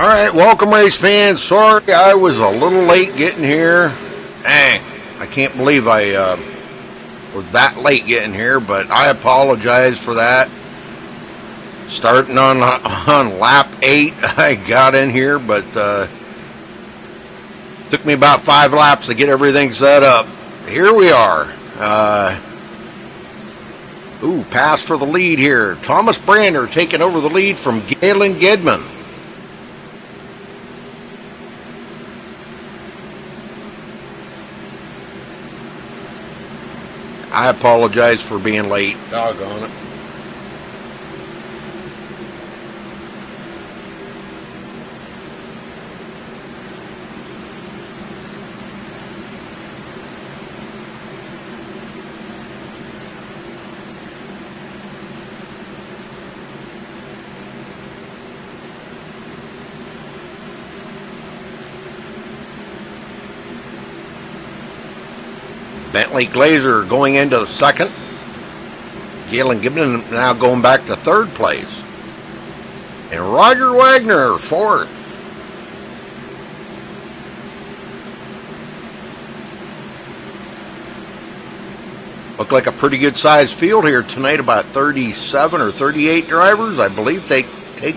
Alright, welcome race fans. Sorry I was a little late getting here. Dang, I can't believe I was that late getting here, but I apologize for that. Starting on lap 8, I got in here, but took me about 5 laps to get everything set up. Here we are. Pass for the lead here. Thomas Brander taking over the lead from Galen Gidman. I apologize for being late. Doggone it. Bentley Glazer going into the second. Galen Gibson now going back to third place. And Roger Wagner fourth. Look like a pretty good sized field here tonight, about 37 or 38 drivers, I believe, take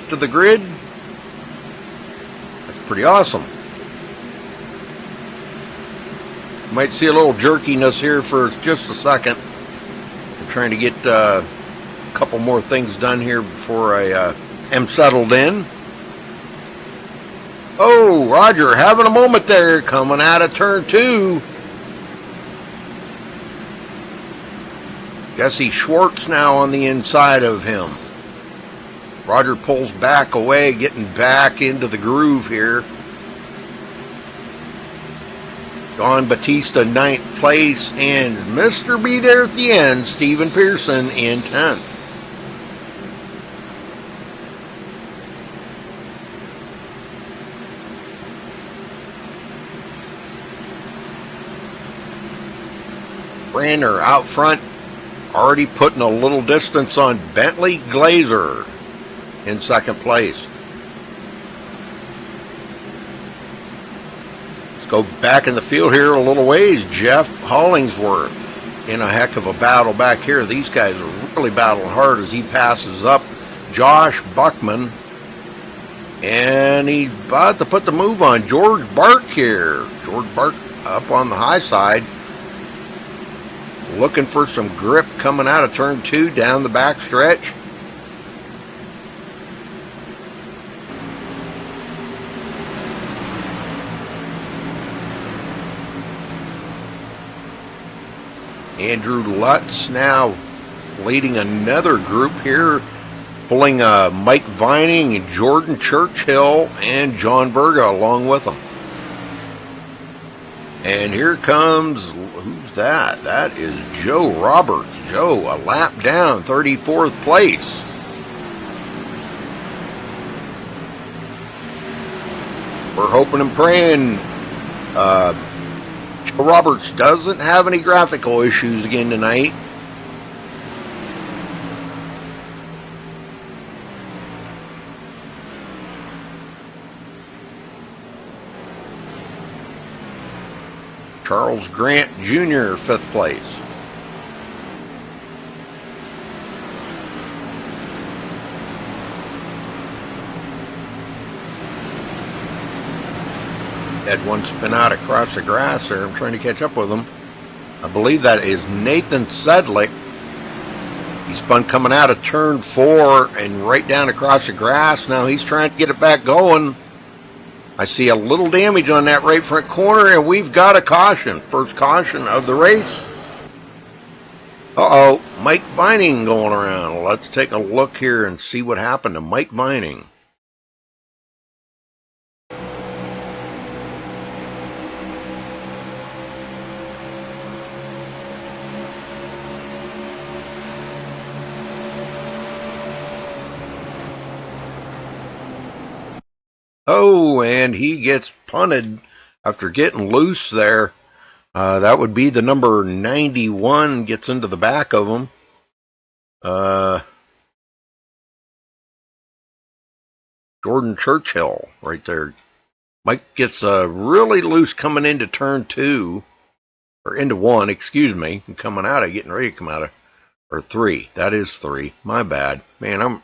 to the grid. That's pretty awesome. Might see a little jerkiness here for just a second. I'm trying to get a couple more things done here before I am settled in. Oh, Roger having a moment there, coming out of turn 2. Jesse Schwartz now on the inside of him. Roger pulls back away, getting back into the groove here. Don Batista 9th place, and Mr. Be there at the end, Stephen Pearson in 10th. Brander out front, already putting a little distance on Bentley Glazer in second place. Go back in the field here a little ways. Jeff Hollingsworth in a heck of a battle back here. These guys are really battling hard as he passes up Josh Buckman. And he's about to put the move on George Bark here. George Bark up on the high side. Looking for some grip coming out of turn 2 down the back stretch. Andrew Lutz now leading another group here, pulling Mike Vining and Jordan Churchill and John Berga along with them. And here comes, who's that? That is Joe Roberts. Joe, a lap down, 34th place. We're hoping and praying Joe Roberts doesn't have any graphical issues again tonight. Charles Grant Jr., 5th place. Had one spin out across the grass there. I'm trying to catch up with him. I believe that is Nathan Sedlick. He spun coming out of turn 4 and right down across the grass. Now he's trying to get it back going. I see a little damage on that right front corner, and we've got a caution. First caution of the race. Uh-oh, Mike Vining going around. Let's take a look here and see what happened to Mike Vining. Oh, and he gets punted after getting loose there. That would be the number 91 gets into the back of him. Jordan Churchill right there. Mike gets really loose coming into turn 2, or into 1, excuse me, and coming out of, getting ready to come out of, or 3. That is 3. My bad. Man,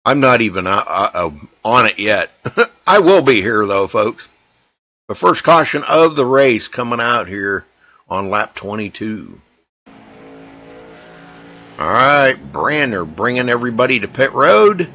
I'm not even on it yet. I will be here though, folks. The first caution of the race coming out here on lap 22. All right, Brander bringing everybody to pit road.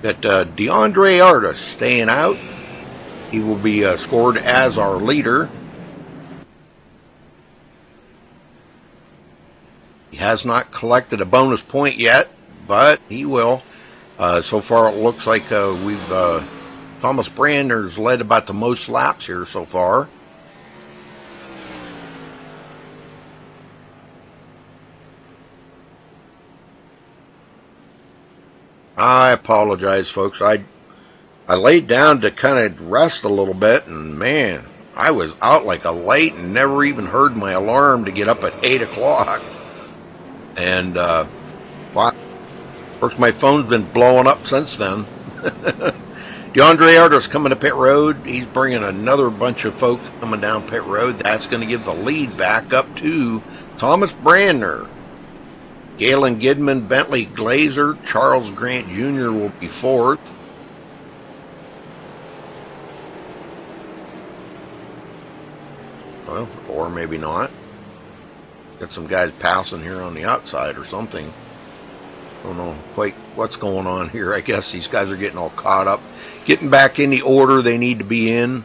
Got DeAndre Artis staying out. He will be scored as our leader. He has not collected a bonus point yet, but he will. So far, it looks like Thomas Brander's led about the most laps here so far. I apologize, folks. I laid down to kind of rest a little bit, and man, I was out like a light and never even heard my alarm to get up at 8 o'clock. And, well, of course, my phone's been blowing up since then. DeAndre Artis coming to pit road. He's bringing another bunch of folks coming down pit road. That's going to give the lead back up to Thomas Brander. Galen Gidman, Bentley Glazer, Charles Grant Jr. will be 4th. Well, or maybe not. Got some guys passing here on the outside or something. Don't know quite what's going on here. I guess these guys are getting all caught up, getting back in the order they need to be in.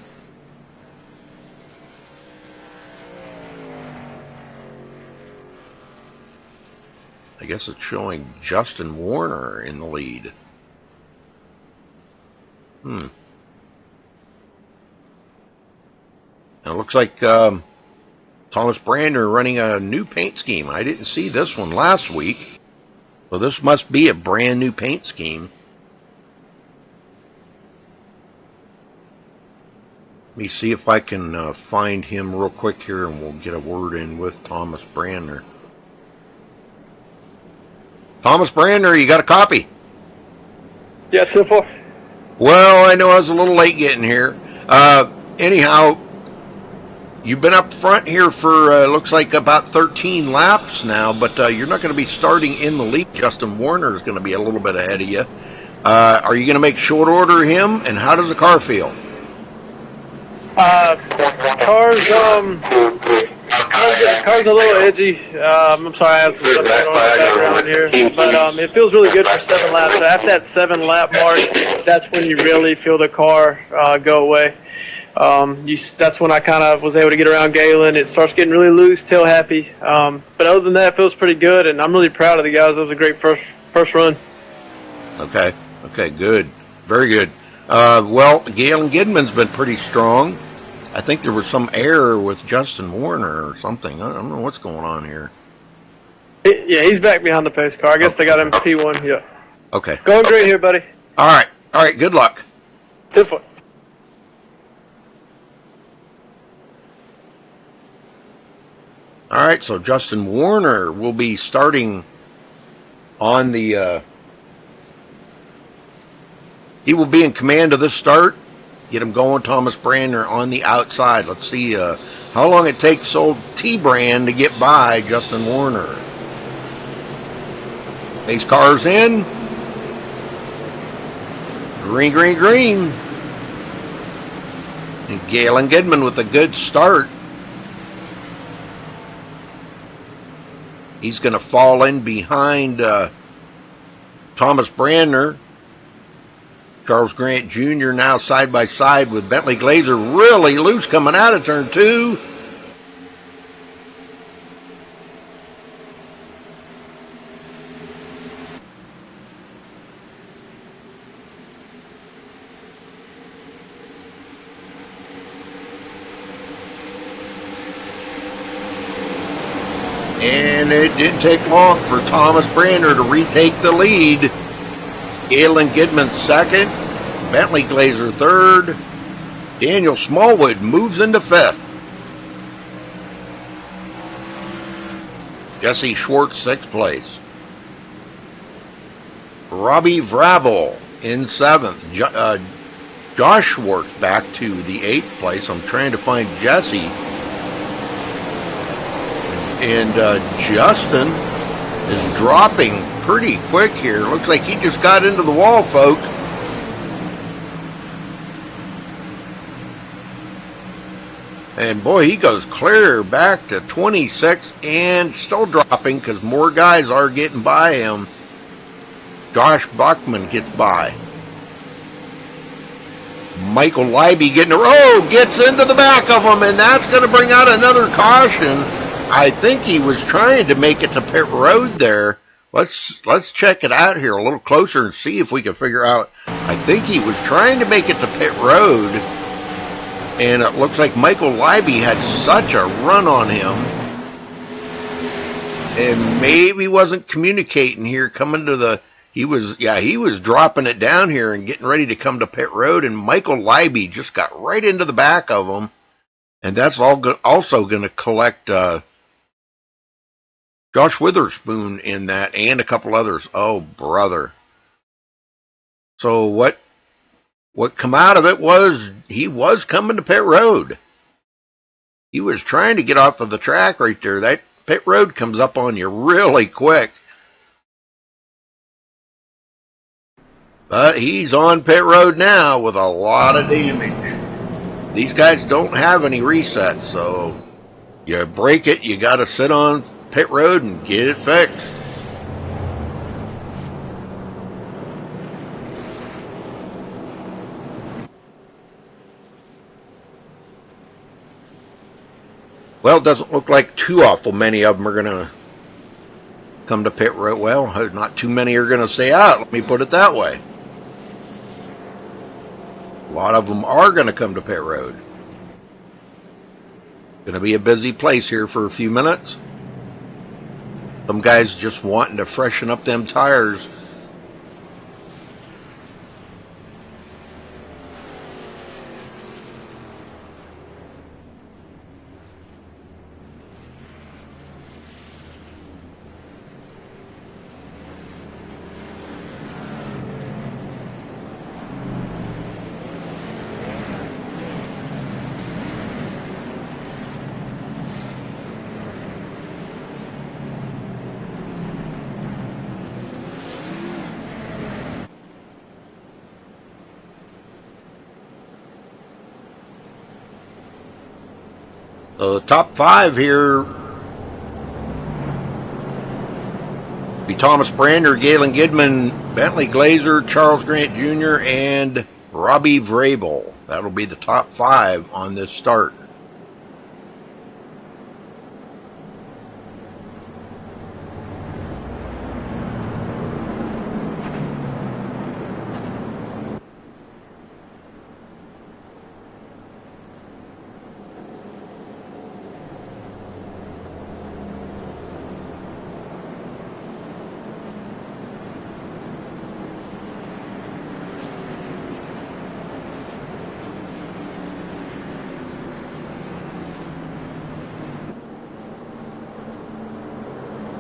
I guess it's showing Justin Warner in the lead. Now it looks like Thomas Brander running a new paint scheme. I didn't see this one last week. So this must be a brand new paint scheme. Let me see if I can find him real quick here, and we'll get a word in with Thomas Brander. Thomas Brander, you got a copy? Yeah, 2-4. Well, I know I was a little late getting here. Anyhow, you've been up front here for, looks like about 13 laps now, but you're not going to be starting in the lead. Justin Warner is going to be a little bit ahead of you. Are you going to make short order him, and how does the car feel? Car's a little edgy. I'm sorry, I have some stuff going on in the background here, but it feels really good for 7 laps. So after that 7-lap mark, that's when you really feel the car go away. That's when I kind of was able to get around Galen. It starts getting really loose, tail happy. But other than that, it feels pretty good, and I'm really proud of the guys. It was a great first run. Okay, good. Very good. Well, Galen Gidman's been pretty strong. I think there was some error with Justin Warner or something. I don't know what's going on here. Yeah, he's back behind the pace car. I guess they got him P1, yeah. Okay. Going great here, buddy. All right, good luck. 2-4. All right, so Justin Warner will be starting on the... he will be in command of this start. Get him going, Thomas Brander on the outside. Let's see how long it takes old T-Brand to get by Justin Warner. Pace car's in. Green. And Galen Gidman with a good start. He's going to fall in behind Thomas Brander. Charles Grant Jr. now side by side with Bentley Glazer, really loose coming out of turn 2. And it didn't take long for Thomas Brander to retake the lead. Galen Gidman second, Bentley Glazer third, Daniel Smallwood moves into fifth. Jesse Schwartz sixth place. Robbie Vrabel in seventh. Josh Schwartz back to the eighth place. I'm trying to find Jesse. And Justin is dropping pretty quick here. Looks like he just got into the wall, folks. And boy, he goes clear back to 26 and still dropping because more guys are getting by him. Josh Buckman gets by. Michael Leiby gets into the back of him, and that's going to bring out another caution. I think he was trying to make it to pit road there. Let's check it out here a little closer and see if we can figure out. I think he was trying to make it to pit road, and it looks like Michael Leiby had such a run on him, and maybe wasn't communicating here coming to the. He was dropping it down here and getting ready to come to pit road, and Michael Leiby just got right into the back of him, and that's also going to collect Josh Witherspoon in that and a couple others. Oh, brother. So what come out of it was he was coming to pit road. He was trying to get off of the track right there. That pit road comes up on you really quick. But he's on pit road now with a lot of damage. These guys don't have any resets, so you break it, you got to sit on pit road and get it fixed. Well, it doesn't look like too awful many of them are going to come to pit road. Well, not too many are going to stay out, let me put it that way. A lot of them are going to come to pit road. Going to be a busy place here for a few minutes. Some guys just wanting to freshen up them tires. So the top five here be Thomas Brander, Galen Gidman, Bentley Glazer, Charles Grant Jr., and Robbie Vrabel. That'll be the top five on this start.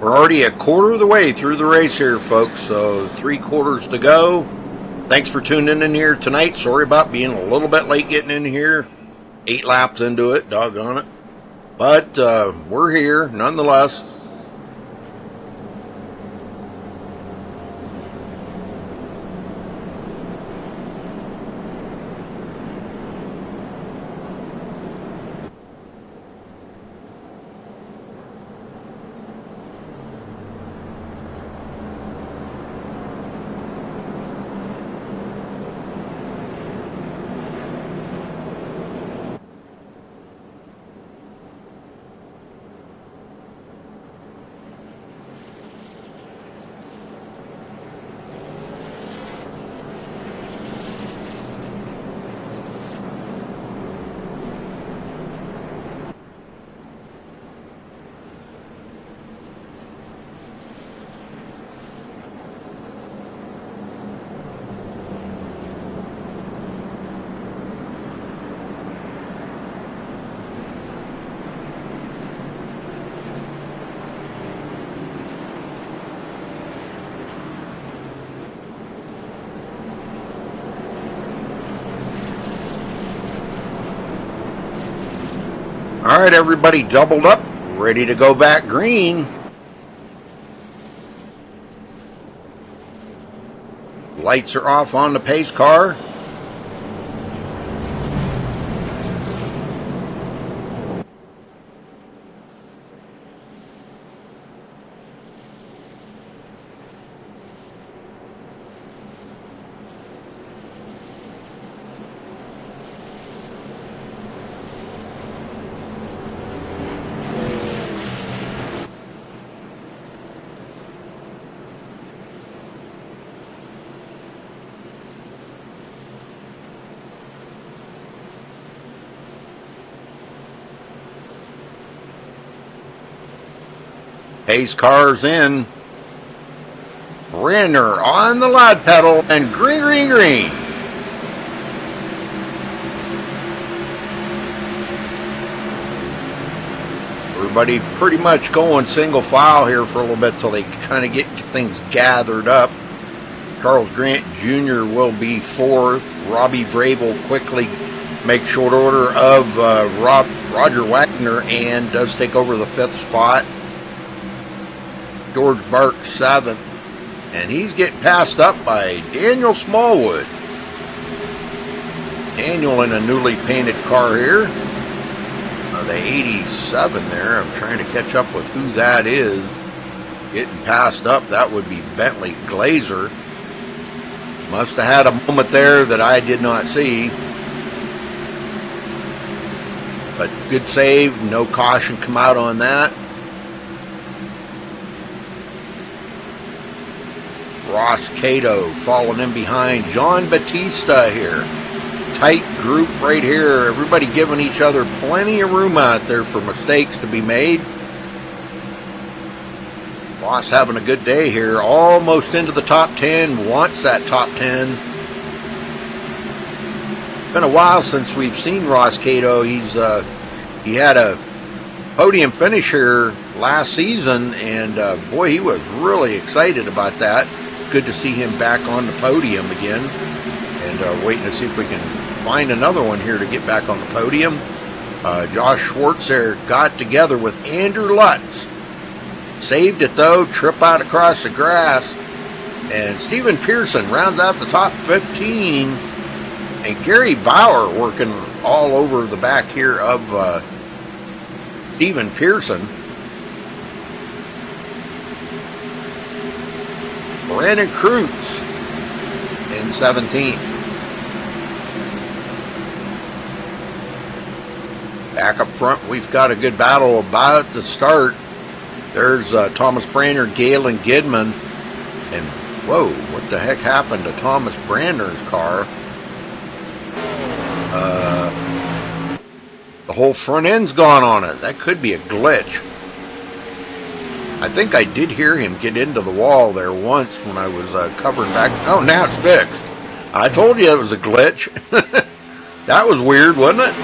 We're already a quarter of the way through the race here, folks, so 3 quarters to go. Thanks for tuning in here tonight. Sorry about being a little bit late getting in here. 8 laps into it, doggone it. But we're here, nonetheless. All right, everybody doubled up, ready to go back green. Lights are off on the pace car. Pace car's in. Renner on the loud pedal and green, green, green. Everybody pretty much going single file here for a little bit till they kind of get things gathered up. Charles Grant Jr. will be fourth. Robbie Vrabel quickly makes short order of Roger Wagner and does take over the fifth spot. George Bark seventh, and he's getting passed up by Daniel Smallwood. Daniel in a newly painted car here, the 87 there. I'm trying to catch up with who that is. Getting passed up, that would be Bentley Glazer. Must have had a moment there that I did not see. But good save, no caution come out on that. Ross Cato falling in behind John Batista here. Tight group right here. Everybody giving each other plenty of room out there for mistakes to be made. Ross having a good day here. Almost into the top 10. Wants that top 10. It's been a while since we've seen Ross Cato. He had a podium finish here last season, and boy, he was really excited about that. Good to see him back on the podium again, and waiting to see if we can find another one here to get back on the podium. Josh Schwartz there got together with Andrew Lutz. Saved it though, trip out across the grass, and Stephen Pearson rounds out the top 15, and Gary Bauer working all over the back here of Stephen Pearson. Brandon Cruz in 17th. Back up front, we've got a good battle about to start. There's Thomas Brandner, Galen Gidman, and whoa, what the heck happened to Thomas Brandner's car? The whole front end's gone on it. That could be a glitch. I think I did hear him get into the wall there once when I was covering back. Oh, now it's fixed. I told you it was a glitch. That was weird, wasn't it?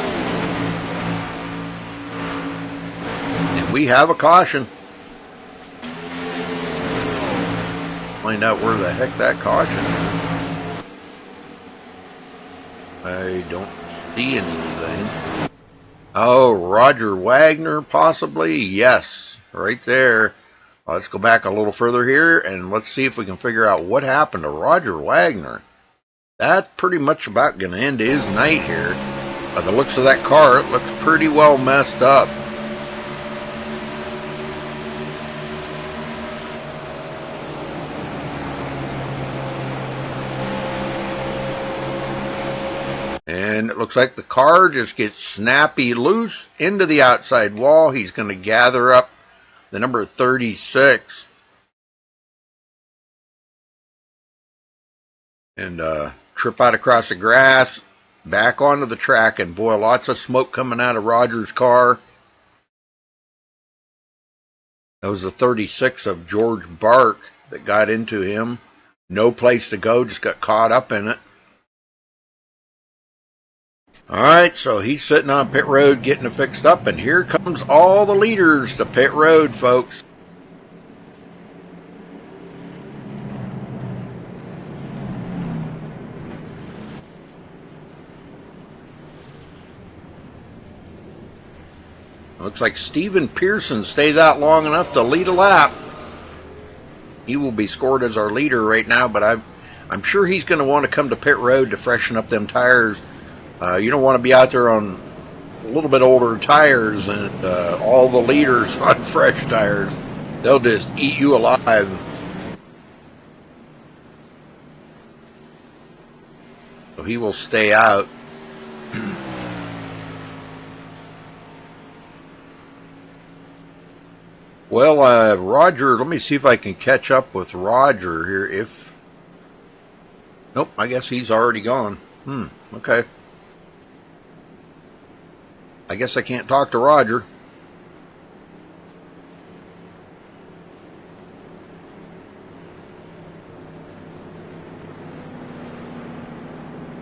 And we have a caution. Find out where the heck that caution is. I don't see anything. Oh, Roger Wagner, possibly? Yes, right there. Let's go back a little further here, and let's see if we can figure out what happened to Roger Wagner. That's pretty much about going to end his night here. By the looks of that car, it looks pretty well messed up. And it looks like the car just gets snappy loose into the outside wall. He's going to gather up the number 36. And trip out across the grass, back onto the track, and boy, lots of smoke coming out of Roger's car. That was the 36 of George Bark that got into him. No place to go, just got caught up in it. Alright, so he's sitting on pit road getting it fixed up, and here comes all the leaders to pit road, folks. Looks like Steven Pearson stays out long enough to lead a lap. He will be scored as our leader right now, but I'm sure he's going to want to come to pit road to freshen up them tires. You don't want to be out there on a little bit older tires and all the leaders on fresh tires. They'll just eat you alive. So he will stay out. Well, Roger, let me see if I can catch up with Roger here. Nope, I guess he's already gone. Okay. I guess I can't talk to Roger.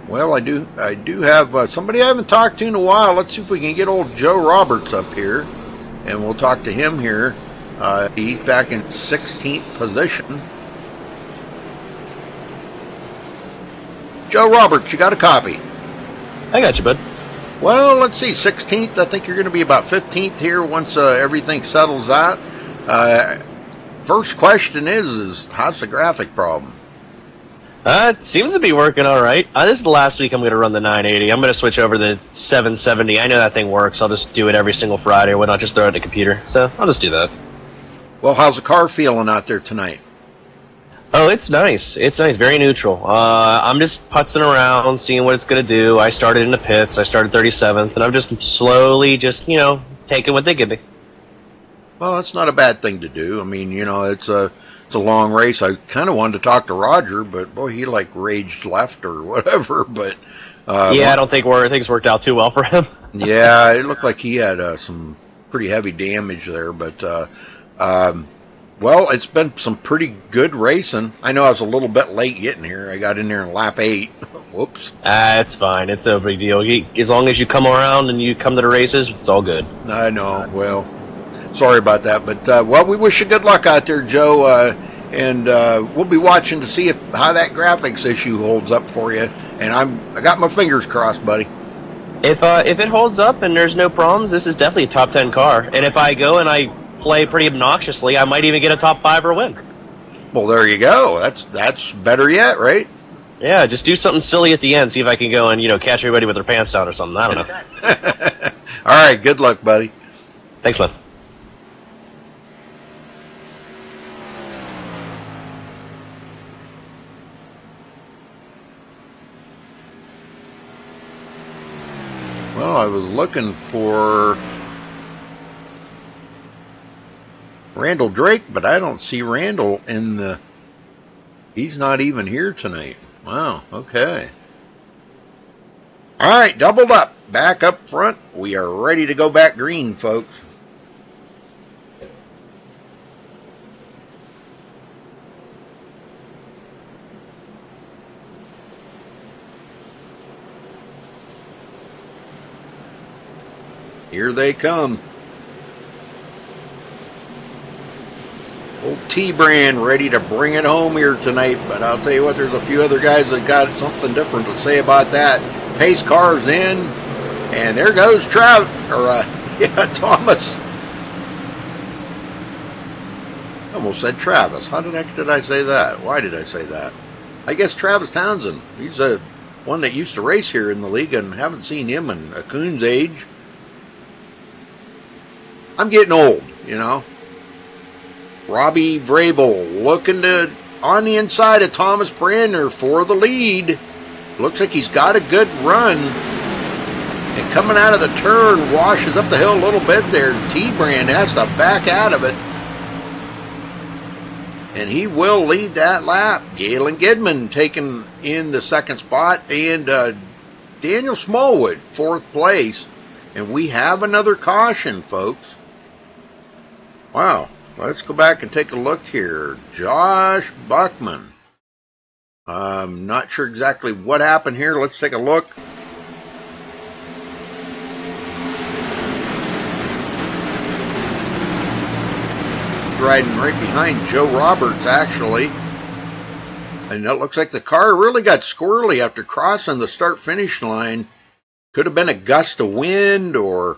Well, I do have somebody I haven't talked to in a while. Let's see if we can get old Joe Roberts up here, and we'll talk to him here. He's back in 16th position. Joe Roberts, you got a copy? I got you, bud. Well, let's see, 16th. I think you're going to be about 15th here once everything settles out. First question is how's the graphic problem? It seems to be working all right. This is the last week I'm going to run the 980. I'm going to switch over to the 770. I know that thing works. I'll just do it every single Friday. Why not just throw it in the computer? So I'll just do that. Well, how's the car feeling out there tonight? Oh, it's nice. It's nice. Very neutral. I'm just putzing around, seeing what it's going to do. I started in the pits. I started 37th, and I'm just slowly taking what they give me. Well, that's not a bad thing to do. I mean, it's a long race. I kind of wanted to talk to Roger, but boy, he like raged left or whatever. But yeah, I don't think things worked out too well for him. Yeah, it looked like he had some pretty heavy damage there. But well, it's been some pretty good racing. I know I was a little bit late getting here. I got in there in lap 8. Whoops. It's fine. It's no big deal. As long as you come around and you come to the races, it's all good. I know. Well, sorry about that. But, well, we wish you good luck out there, Joe. And we'll be watching to see how that graphics issue holds up for you. And I got my fingers crossed, buddy. If it holds up and there's no problems, this is definitely a top 10 car. And if I go and I play pretty obnoxiously, I might even get a top 5 or win. Well, there you go. That's better yet, right? Yeah, just do something silly at the end. See if I can go and catch everybody with their pants down or something. I don't know. All right, good luck, buddy. Thanks, man. Well, I was looking for Randall Drake, but I don't see Randall in the... He's not even here tonight. Wow, okay. All right, doubled up. Back up front. We are ready to go back green, folks. Here they come. Old T-Brand ready to bring it home here tonight, but I'll tell you what, there's a few other guys that got something different to say about that. Pace car's in, and there goes Thomas. I almost said Travis. How the heck did I say that? Why did I say that? I guess Travis Townsend. He's one that used to race here in the league, and haven't seen him in a coon's age. I'm getting old, Robbie Vrabel looking on the inside of Thomas Brander for the lead. Looks like he's got a good run. And coming out of the turn, washes up the hill a little bit there. T-Brand has to back out of it. And he will lead that lap. Galen Gidman taking in the second spot. And Daniel Smallwood, 4th place. And we have another caution, folks. Wow. Let's go back and take a look here. Josh Buckman. I'm not sure exactly what happened here. Let's take a look. Riding right behind Joe Roberts, actually. And it looks like the car really got squirrely after crossing the start-finish line. Could have been a gust of wind or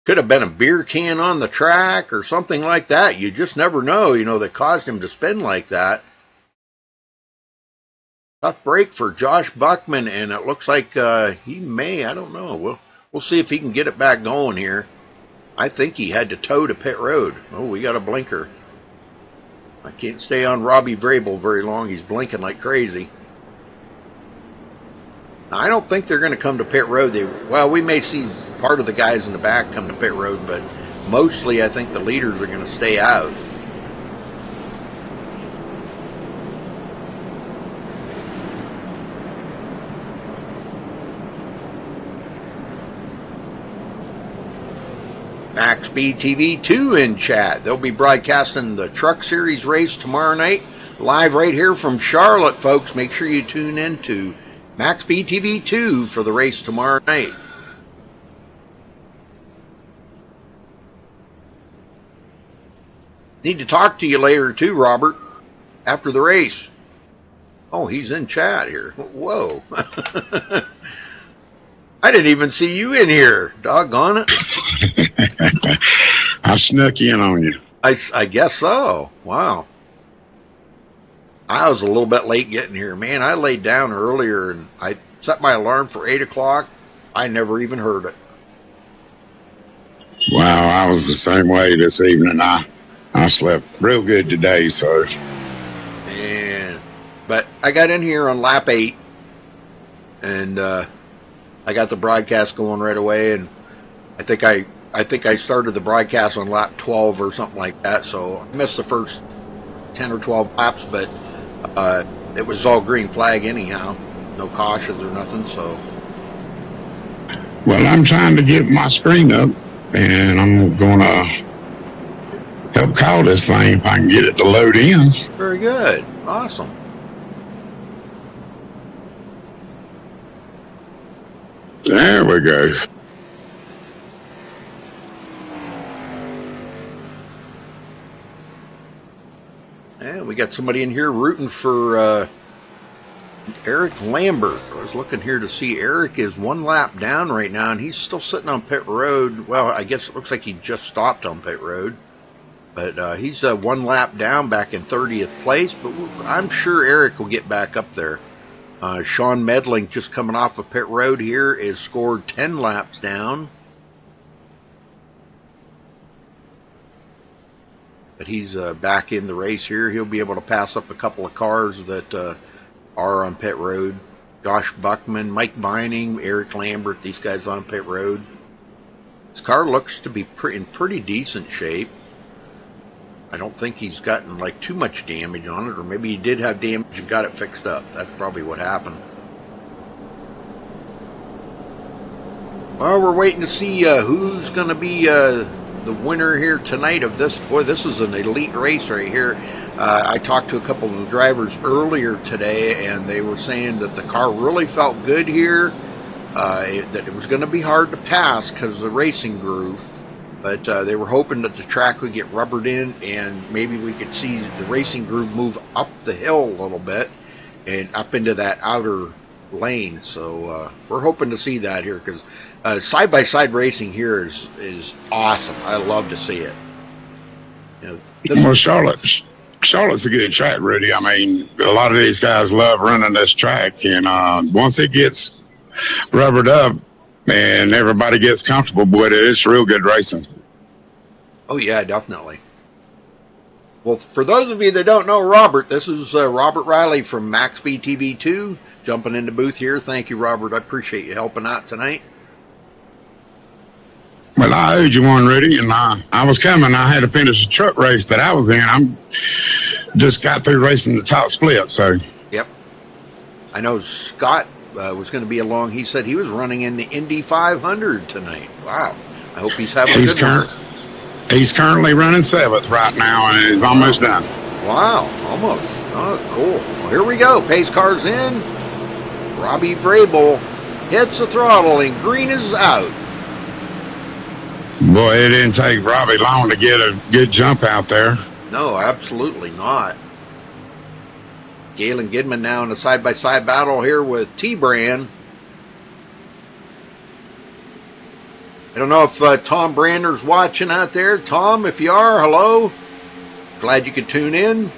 Could have been a beer can on the track or something like that. You just never know, that caused him to spin like that. Tough break for Josh Buckman, and it looks like he may, I don't know. We'll see if he can get it back going here. I think he had to tow to pit road. Oh, we got a blinker. I can't stay on Robbie Vrabel very long. He's blinking like crazy. Now, I don't think they're going to come to pit road. We may see part of the guys in the back come to pit road, but mostly I think the leaders are going to stay out. MaxSpeedTV 2 in chat. They'll be broadcasting the Truck Series race tomorrow night, live right here from Charlotte, folks. Make sure you tune in to MaxSpeedTV 2 for the race tomorrow night. Need to talk to you later too, Robert, after the race. Oh, he's in chat here. Whoa. I didn't even see you in here. Doggone it. I snuck in on you. I guess so. Wow. I was a little bit late getting here. Man, I laid down earlier and I set my alarm for 8 o'clock. I never even heard it. Wow, I was the same way this evening. I slept real good today, so. But I got in here on lap 8 and I got the broadcast going right away, and I think I started the broadcast on lap 12 or something like that, so I missed the first 10 or 12 laps, but it was all green flag anyhow. No cautions or nothing, so. Well, I'm trying to get my screen up, and I'm going to help call this thing if I can get it to load in. Very good. Awesome. There we go. Yeah, we got somebody in here rooting for Eric Lambert. I was looking here to see Eric is 1 lap down right now, and he's still sitting on pit road. Well, I guess it looks like he just stopped on pit road. But he's 1 lap down back in 30th place, but I'm sure Eric will get back up there. Sean Medling, just coming off of pit road here, is scored 10 laps down. But he's back in the race here. He'll be able to pass up a couple of cars that are on pit road. Josh Buckman, Mike Vining, Eric Lambert, these guys on pit road. His car looks to be in pretty decent shape. I don't think he's gotten like too much damage on it, or maybe he did have damage and got it fixed up. That's probably what happened. Well, we're waiting to see who's going to be the winner here tonight of this. Boy, this is an elite race right here. I talked to a couple of the drivers earlier today, and they were saying that the car really felt good here, that it was going to be hard to pass because of the racing groove. But they were hoping that the track would get rubbered in and maybe we could see the racing groove move up the hill a little bit and up into that outer lane. So we're hoping to see that here because side-by-side racing here is awesome. I love to see it. Well, Charlotte's a good track, Rudy. I mean, a lot of these guys love running this track, and once it gets rubbered up, and everybody gets comfortable with it, it's real good racing. Oh, yeah, definitely. Well, for those of you that don't know Robert, this is Robert Riley from MaxSpeedTV 2, jumping in the booth here. Thank you, Robert. I appreciate you helping out tonight. Well, I owed you one, Rudy, and I was coming. I had to finish the truck race that I was in. I'm just got through racing the top split, so. Yep. I know Scott was going to be along. He said he was running in the Indy 500 tonight. Wow. I hope he's having a good one. He's currently running 7th right now, and is almost done. Wow, almost. Oh, cool. Well, here we go. Pace car's in. Robbie Vrabel hits the throttle, and green is out. Boy, it didn't take Robbie long to get a good jump out there. No, absolutely not. Galen Gidman now in a side-by-side battle here with T-Brand. I don't know if Tom Brander's watching out there. Tom, if you are, hello. Glad you could tune in.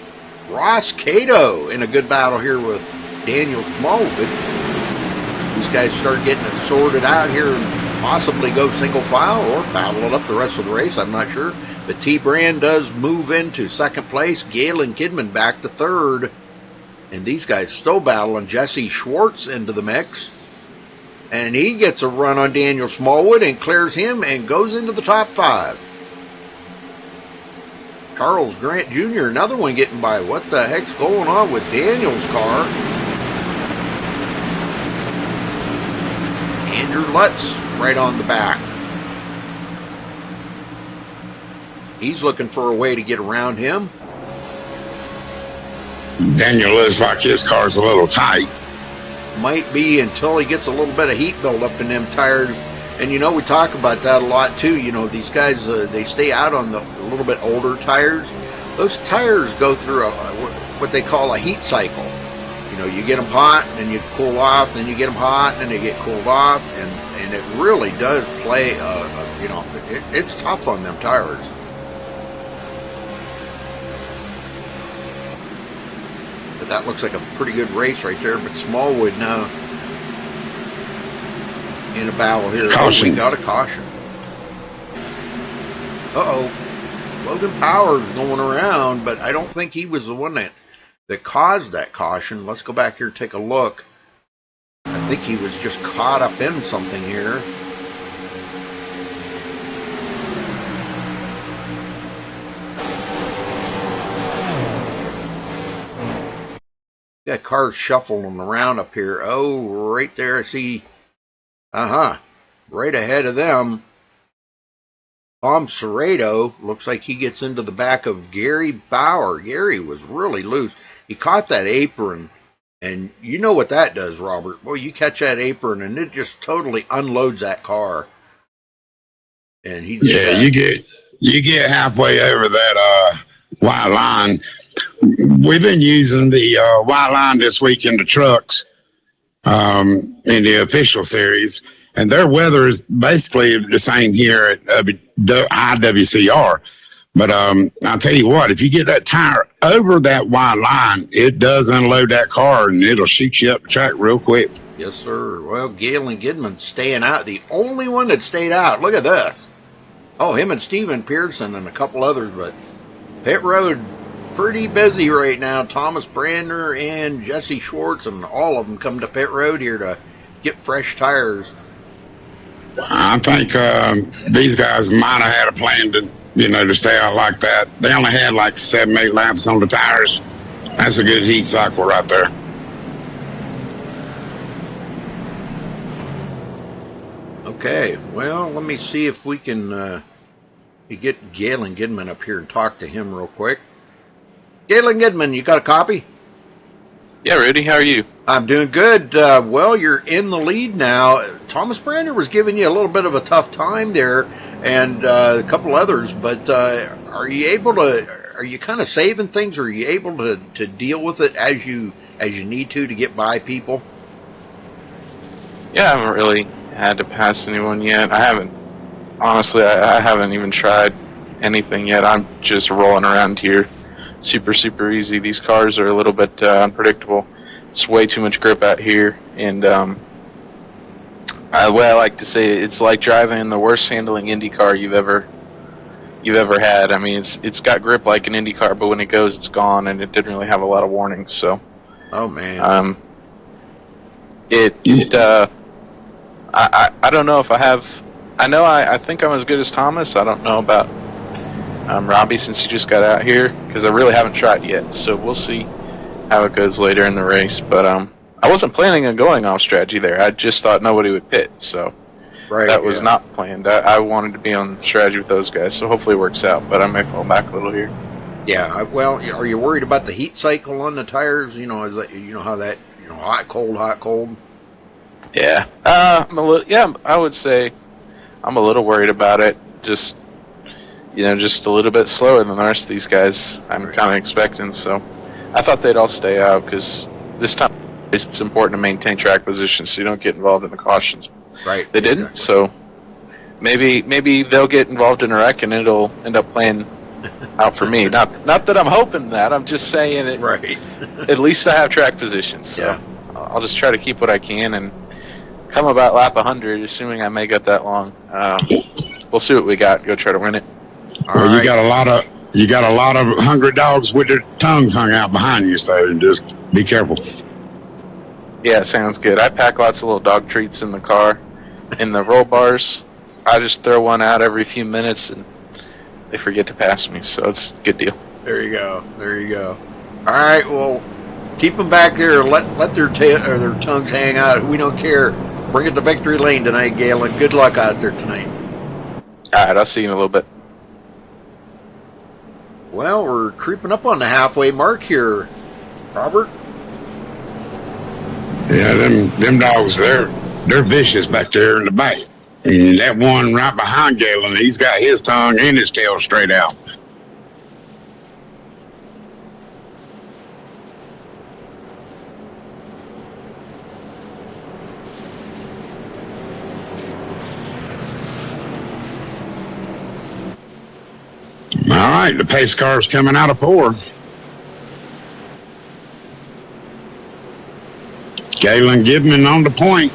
Ross Cato in a good battle here with Daniel Smallwood. These guys start getting it sorted out here and possibly go single file or battle it up the rest of the race. I'm not sure. But T-Brand does move into second place. Galen Kidman back to third. And these guys still battling. Jesse Schwartz into the mix. And he gets a run on Daniel Smallwood and clears him and goes into the top 5. Charles Grant Jr., another one getting by. What the heck's going on with Daniel's car? Andrew Lutz right on the back. He's looking for a way to get around him. Daniel looks like his car's a little tight. Might be until he gets a little bit of heat build up in them tires. And you know, we talk about that a lot too. You know, these guys, they stay out on the a little bit older tires. Those tires go through what they call a heat cycle. You know, you get them hot and you cool off, then you get them hot and they get cooled off, and it really does play, you know, it's tough on them tires. But that looks like a pretty good race right there. But Smallwood now in a battle here. Caution. Oh, we got a caution. Uh-oh. Logan Powers going around, but I don't think he was the one that caused that caution. Let's go back here and take a look. I think he was just caught up in something here. Got cars shuffling around up here. Oh, right there I see. Right ahead of them. Tom Serrato looks like he gets into the back of Gary Bauer. Gary was really loose. He caught that apron, and you know what that does, Robert. Well, you catch that apron, and it just totally unloads that car. And he you get halfway over that white line. We've been using the white line this week in the trucks in the official series, and their weather is basically the same here at IWCR. But I'll tell you what, if you get that tire over that white line, it does unload that car, and it'll shoot you up the track real quick. Yes, sir. Well, Galen Gidman staying out. The only one that stayed out. Look at this. Oh, him and Steven Pearson and a couple others, but pit road pretty busy right now. Thomas Brander and Jesse Schwartz and all of them come to pit road here to get fresh tires. I think these guys might have had a plan to stay out like that. They only had like 7-8 laps on the tires. That's a good heat cycle right there. Okay, well, let me see if we can get Galen Gidman up here and talk to him real quick. Galen Gidman, you got a copy? Yeah, Rudy, how are you? I'm doing good. Well, you're in the lead now. Thomas Brander was giving you a little bit of a tough time there, and a couple others, but are you kind of saving things? Or are you able to deal with it as you need to get by people? Yeah, I haven't really had to pass anyone yet. I haven't even tried anything yet. I'm just rolling around here. Super, super easy. These cars are a little bit unpredictable. It's way too much grip out here, and the way I like to say it, it's like driving the worst handling Indy car you've ever had. I mean, it's got grip like an Indy car, but when it goes, it's gone, and it didn't really have a lot of warnings. So, oh man, I don't know if I have. I think I'm as good as Thomas. I don't know about Robbie, since he just got out here, because I really haven't tried yet. So we'll see how it goes later in the race. But I wasn't planning on going off strategy there. I just thought nobody would pit, so that was not planned. I wanted to be on strategy with those guys, so hopefully it works out. But I may fall back a little here. Yeah. Well, are you worried about the heat cycle on the tires? You know, how that hot, cold. Yeah. I'm a little. Yeah, I would say I'm a little worried about it. Just a little bit slower than the rest of these guys. I'm kind of expecting. So I thought they'd all stay out, because this time it's important to maintain track position so you don't get involved in the cautions. Right. They didn't, so maybe they'll get involved in a wreck and it'll end up playing out for me. Not that I'm hoping that. I'm just saying it. Right. At least I have track positions, so Yeah. I'll just try to keep what I can and come about lap 100, assuming I make it that long. We'll see what we got. Go try to win it. Well, you got a lot of hungry dogs with their tongues hung out behind you, so just be careful. Yeah, sounds good. I pack lots of little dog treats in the car. In the roll bars, I just throw one out every few minutes, and they forget to pass me, so it's a good deal. There you go. There you go. All right. Well, keep them back there. Let their their tongues hang out. We don't care. Bring it to victory lane tonight, Galen. Good luck out there tonight. All right, I'll see you in a little bit. Well, we're creeping up on the halfway mark here, Robert. Yeah, them dogs, they're vicious back there in the back. And that one right behind Galen, he's got his tongue and his tail straight out. All right, the pace car's coming out of 4. Galen Gibman on the point.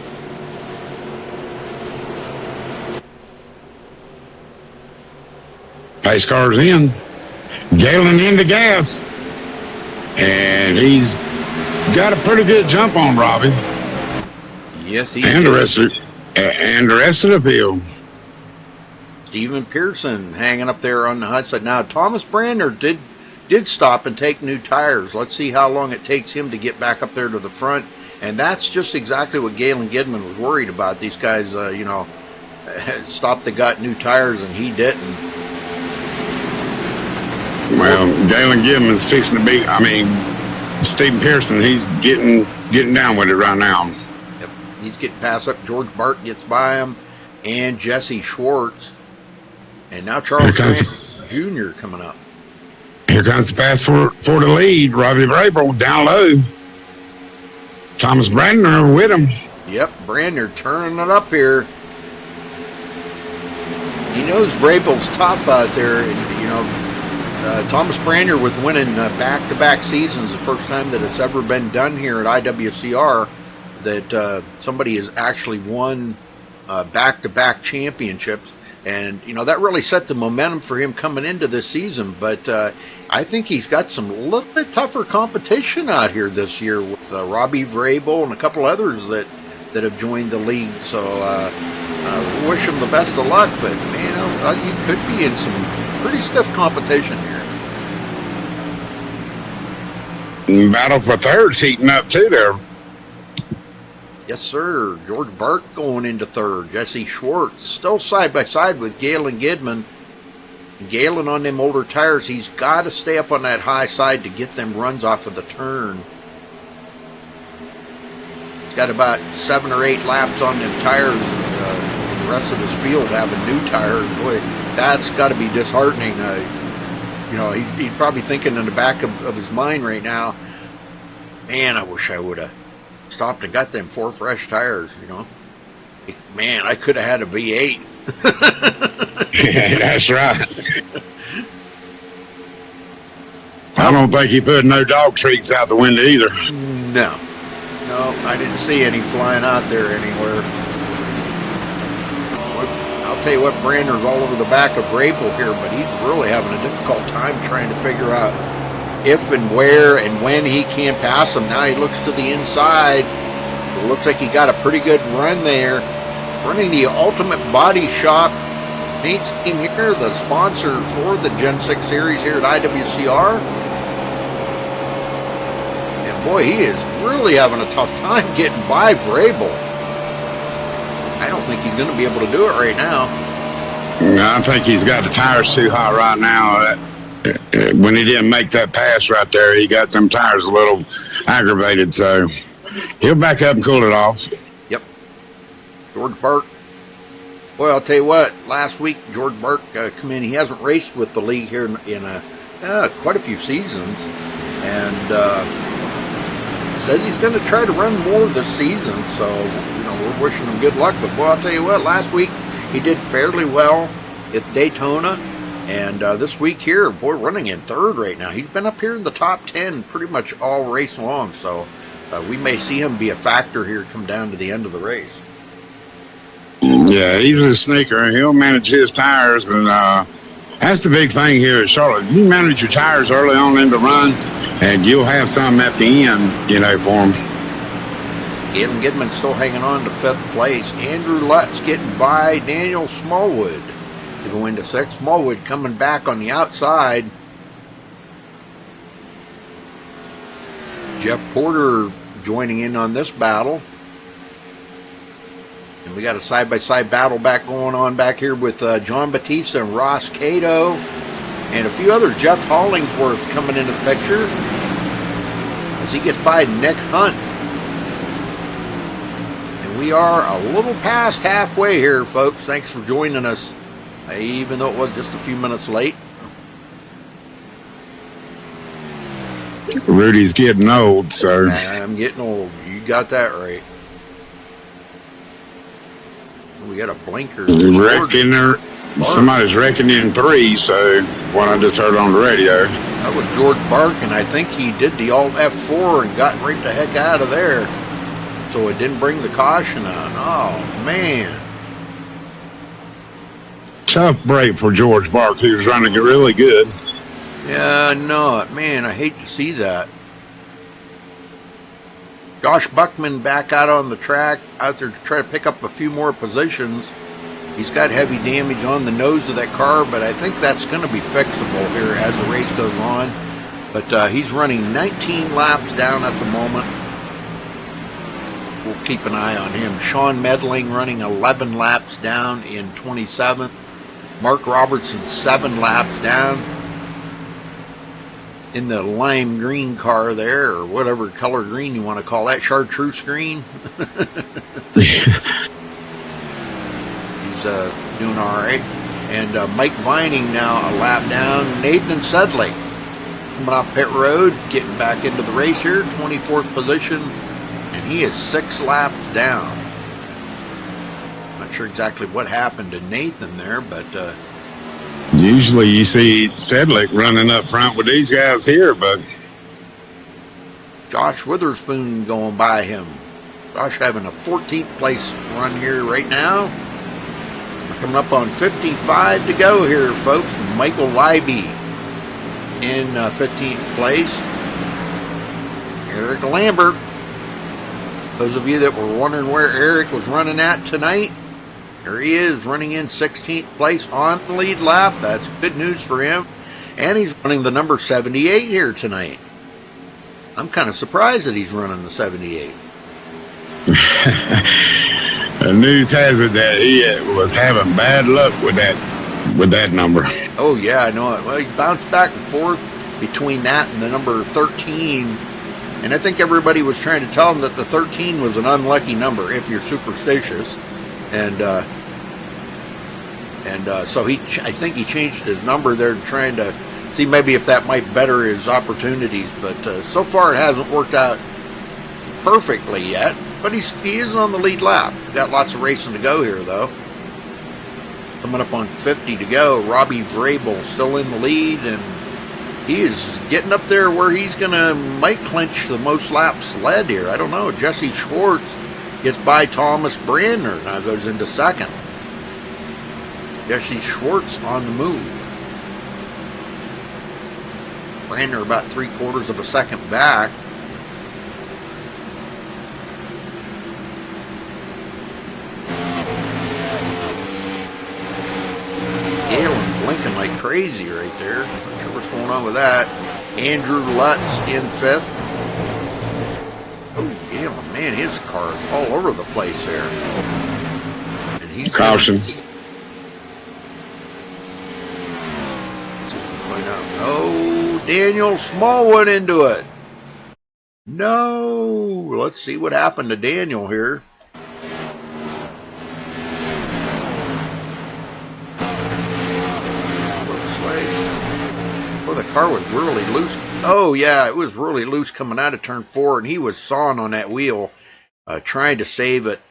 Pace car's in. Galen in the gas. And he's got a pretty good jump on Robbie. Yes, he And did. the rest of the field. Stephen Pearson hanging up there on the hot side. Now, Thomas Brander did stop and take new tires. Let's see how long it takes him to get back up there to the front. And that's just exactly what Galen Gidman was worried about. These guys, stopped, they got new tires, and he didn't. Well, Galen Gibman's fixing to be, Stephen Pearson, he's getting down with it right now. Yep. He's getting passed up. George Barton gets by him, and Jesse Schwartz. And now Charles Grant Jr. coming up. Here comes the pass for the lead. Robbie Vrabel down low. Thomas Brandner with him. Yep, Brandner turning it up here. He knows Vrabel's tough out there. And, Thomas Brandner with winning back-to-back seasons, the first time that it's ever been done here at IWCR, that somebody has actually won back-to-back championships. And, that really set the momentum for him coming into this season. But I think he's got some little bit tougher competition out here this year with Robbie Vrabel and a couple others that have joined the league. So wish him the best of luck. But, man, he could be in some pretty stiff competition here. Battle for third's heating up, too, there. Yes, sir. George Bart going into third. Jesse Schwartz still side by side with Galen Gidman. Galen on them older tires, he's got to stay up on that high side to get them runs off of the turn. He's got about 7 or 8 laps on them tires. And the rest of this field having new tires. Boy, that's got to be disheartening. He's probably thinking in the back of his mind right now, man, I wish I would have stopped and got them 4 fresh tires, Man, I could have had a V8. Yeah, that's right. I don't think he put no dog treats out the window either. No, I didn't see any flying out there anywhere. I'll tell you what, Brander's all over the back of Vrabel here, but he's really having a difficult time trying to figure out if and where and when he can pass him. Now he looks to the inside. It looks like he got a pretty good run there. Running the Ultimate Body Shop paint scheme here, the sponsor for the Gen 6 series here at IWCR. And boy, he is really having a tough time getting by Vrabel. I don't think he's going to be able to do it right now. I think he's got the tires too high right now. When he didn't make that pass right there, he got them tires a little aggravated, so he'll back up and cool it off. Yep. George Bart. Well, I'll tell you what, last week George Bart come in. He hasn't raced with the league here in quite a few seasons, and says he's going to try to run more this season, so we're wishing him good luck. But boy, I'll tell you what, last week He did fairly well at Daytona, and this week here, boy, running in third right now. He's been up here in the top 10 pretty much all race long, so we may see him be a factor here come down to the end of the race. Yeah, he's a sneaker, and he'll manage his tires, and that's the big thing here at Charlotte. You manage your tires early on in the run, and you'll have some at the end, you know, for him. Galen Gidman still hanging on to 5th place. Andrew Lutz getting by Daniel Smallwood to go into 6th. Smallwood coming back on the outside. Jeff Porter joining in on this battle. And we got a side-by-side battle back going on back here with John Batista and Ross Cato. And a few other. Jeff Hollingsworth coming into the picture as he gets by Nick Hunt. And we are a little past halfway here, folks. Thanks for joining us, even though it was just a few minutes late. Rudy's getting old, sir. I'm getting old. You got that right. We got a blinker. Somebody's reckoning 3, so what I just heard on the radio. That was George Barkin. I think he did the Alt F4 and got right the heck out of there. So it didn't bring the caution on. Oh, man. Tough break for George Bark. He was running it really good. Yeah, no, man, I hate to see that. Josh Buckman back out on the track, out there to try to pick up a few more positions. He's got heavy damage on the nose of that car, but I think that's going to be fixable here as the race goes on. But he's running 19 laps down at the moment. We'll keep an eye on him. Sean Medling running 11 laps down in 27th. Mark Robertson 7 laps down in the lime green car there, or whatever color green you want to call that, chartreuse green. He's doing all right. And Mike Vining now a lap down. Nathan Sedley coming off pit road, getting back into the race here, 24th position, and he is 6 laps down. Not sure exactly what happened to Nathan there, but usually you see Sedlick running up front with these guys here, but Josh Witherspoon going by him. Josh having a 14th place run here right now. We're coming up on 55 to go here, folks. Michael Leiby in 15th place. Eric Lambert. Those of you that were wondering where Eric was running at tonight, there he is, running in 16th place on the lead lap. That's good news for him. And he's running the number 78 here tonight. I'm kind of surprised that he's running the 78. The news has it that he was having bad luck with that number. Oh, yeah, I know it. Well, he bounced back and forth between that and the number 13. And I think everybody was trying to tell him that the 13 was an unlucky number if you're superstitious. And so I think he changed his number there, trying to see maybe if that might better his opportunities. But so far it hasn't worked out perfectly yet. But he is on the lead lap. Got lots of racing to go here, though. Coming up on 50 to go. Robbie Vrabel still in the lead, and he is getting up there where he's might clinch the most laps led here. I don't know. Jesse Schwartz gets by Thomas Brandner, now goes into second. Jesse Schwartz on the move. Brandner about 3/4 of a second back. Galen blinking like crazy right there. Not sure what's going on with that. Andrew Lutz in 5th. Oh, Galen, man, his car is all over the place there. And he's caution. Oh, Daniel Smallwood into it. No. Let's see what happened to Daniel here. Well, the car was really loose. Oh, yeah, it was really loose coming out of turn 4, and he was sawing on that wheel, trying to save it.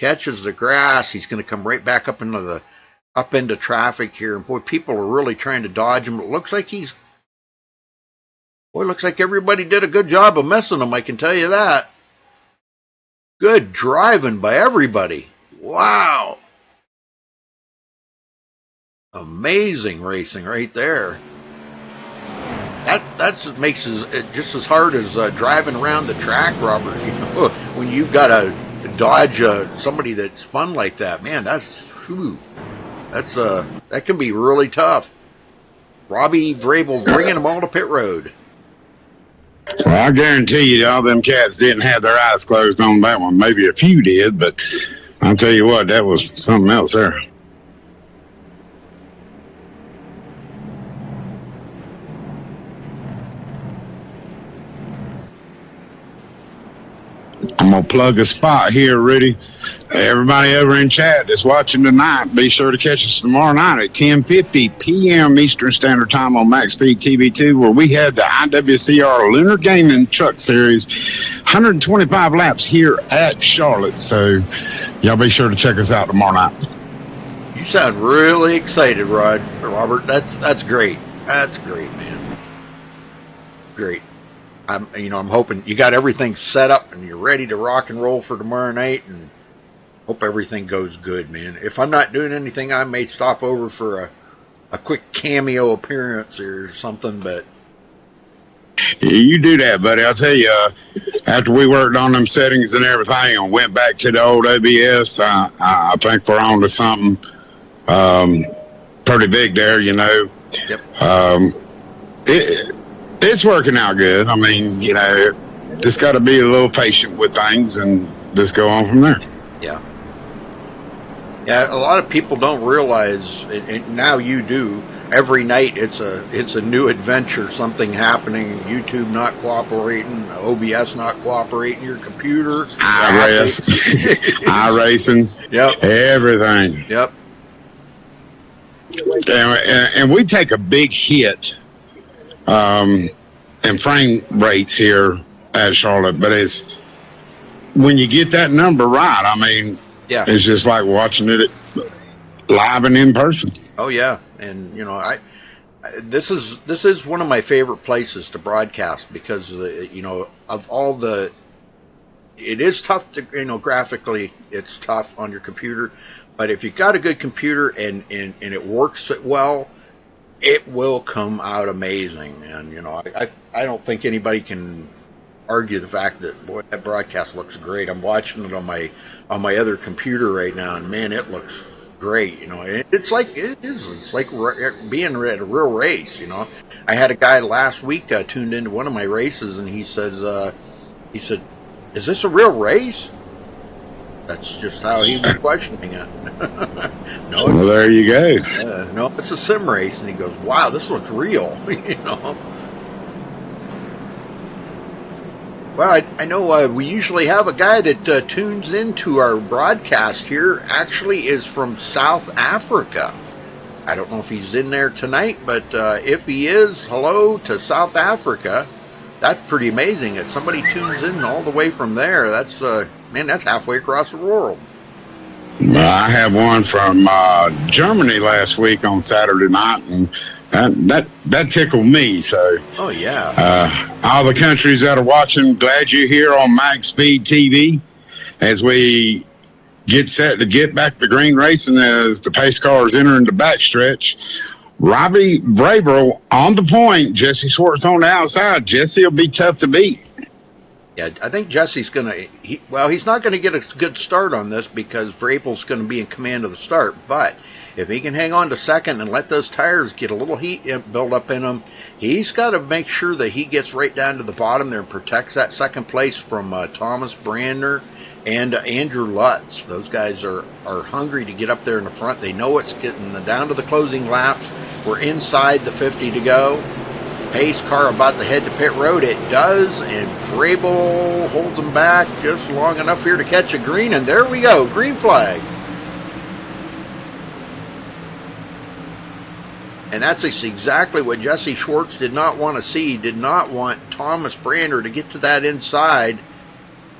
catches the grass, he's going to come right back up into traffic here. And boy, people are really trying to dodge him. It looks like looks like everybody did a good job of messing him, I can tell you that. Good driving by everybody. Wow. Amazing racing right there. That's what makes it just as hard as driving around the track, Robert. You know, when you've got to dodge somebody that spun like that, man, that can be really tough. Robbie Vrabel bringing them all to pit road. Well, I guarantee you, all them cats didn't have their eyes closed on that one. Maybe a few did, but I'll tell you what, that was something else there. I'm going to plug a spot here, Rudy. Everybody over in chat that's watching tonight, be sure to catch us tomorrow night at 10:50 p.m. Eastern Standard Time on MaxSpeedTV 2, where we have the IWCR Lunar Gaming Truck Series, 125 laps here at Charlotte. So y'all be sure to check us out tomorrow night. You sound really excited, Robert. That's great. That's great, man. Great. I'm hoping you got everything set up and you're ready to rock and roll for tomorrow night, and hope everything goes good, man. If I'm not doing anything, I may stop over for a quick cameo appearance or something, but you do that, buddy. I'll tell you, after we worked on them settings and everything and went back to the old OBS, I think we're on to something pretty big there, you know. Yep. It's working out good. I mean, you know, just got to be a little patient with things and just go on from there. Yeah. Yeah, a lot of people don't realize, and now you do, every night it's a new adventure, something happening, YouTube not cooperating, OBS not cooperating, your computer. iRacing. Yep. Everything. Yep. And we take a big hit and frame rates here at Charlotte, but it's when you get that number right, I mean, yeah, it's just like watching it live and in person. Oh yeah, and you know, this is one of my favorite places to broadcast because of all the. It is tough to graphically, it's tough on your computer, but if you've got a good computer and it works well, it will come out amazing. And I don't think anybody can argue the fact that, boy, that broadcast looks great. I'm watching it on my other computer right now, and man, it looks great. It's like being at a real race. I had a guy last week tuned into one of my races, and he said, "Is this a real race?" That's just how he was questioning it. No, well, there you go. No, it's a sim race, and he goes, "Wow, this looks real." Well, I know we usually have a guy that tunes into our broadcast here. Actually, is from South Africa. I don't know if he's in there tonight, but if he is, hello to South Africa. That's pretty amazing. If somebody tunes in all the way from there, that's that's halfway across the world. Well, I had one from Germany last week on Saturday night, and that tickled me. So, oh yeah, all the countries that are watching, glad you're here on MaxSpeedTV as we get set to get back to green racing as the pace cars entering the backstretch. Robbie Vrabel on the point. Jesse Schwartz on the outside. Jesse will be tough to beat. Yeah, I think Jesse's going to... he's not going to get a good start on this because Vrabel's going to be in command of the start. But if he can hang on to second and let those tires get a little heat build up in them, he's got to make sure that he gets right down to the bottom there and protects that second place from Thomas Brandner and Andrew Lutz. Those guys are hungry to get up there in the front. They know it's getting down to the closing laps. We're inside the 50 to go. Pace car about to head to pit road. It does, and Vrabel holds them back just long enough here to catch a green, and there we go, green flag. And that's exactly what Jesse Schwartz did not want to see. He did not want Thomas Brander to get to that inside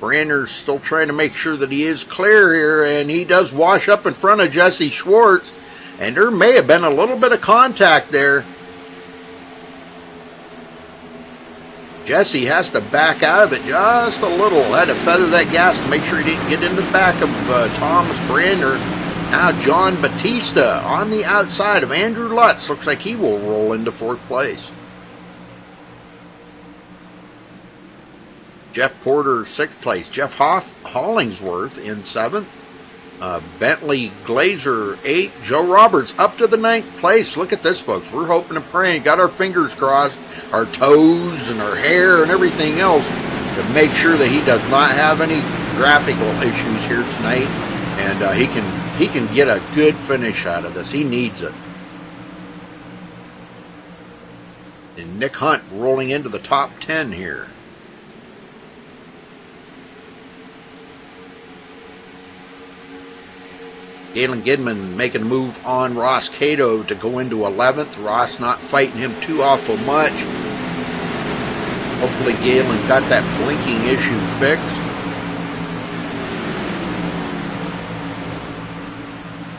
Brander's still trying to make sure that he is clear here, and he does wash up in front of Jesse Schwartz, and there may have been a little bit of contact there. Jesse has to back out of it just a little. Had to feather that gas to make sure he didn't get into the back of Thomas Brander. Now John Batista on the outside of Andrew Lutz. Looks like he will roll into 4th place. Jeff Porter, 6th place. Jeff Hollingsworth in 7th. Bentley Glazer, 8th. Joe Roberts up to the 9th place. Look at this, folks. We're hoping and praying. Got our fingers crossed, our toes and our hair and everything else to make sure that he does not have any graphical issues here tonight. And he can get a good finish out of this. He needs it. And Nick Hunt rolling into the top 10 here. Galen Gidman making a move on Ross Cato to go into 11th. Ross not fighting him too awful much. Hopefully Galen got that blinking issue fixed.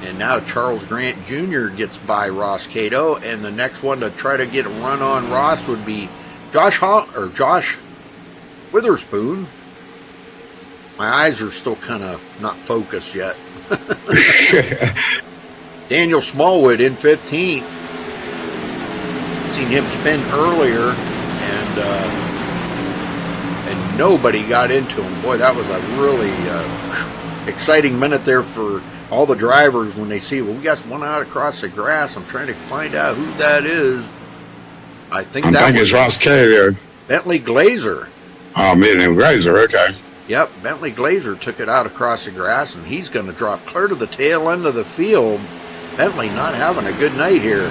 And now Charles Grant Jr. gets by Ross Cato, and the next one to try to get a run on Ross would be Josh Witherspoon. My eyes are still kind of not focused yet. Daniel Smallwood in 15th. Seen him spin earlier, and nobody got into him. Boy, that was a really exciting minute there for all the drivers when they see, well, we got one out across the grass. I'm trying to find out who that is. I think it's Ross Cato. Bentley Glazer. Oh, Bentley Glazer, okay. Yep, Bentley Glazer took it out across the grass, and he's going to drop clear to the tail end of the field. Bentley not having a good night here.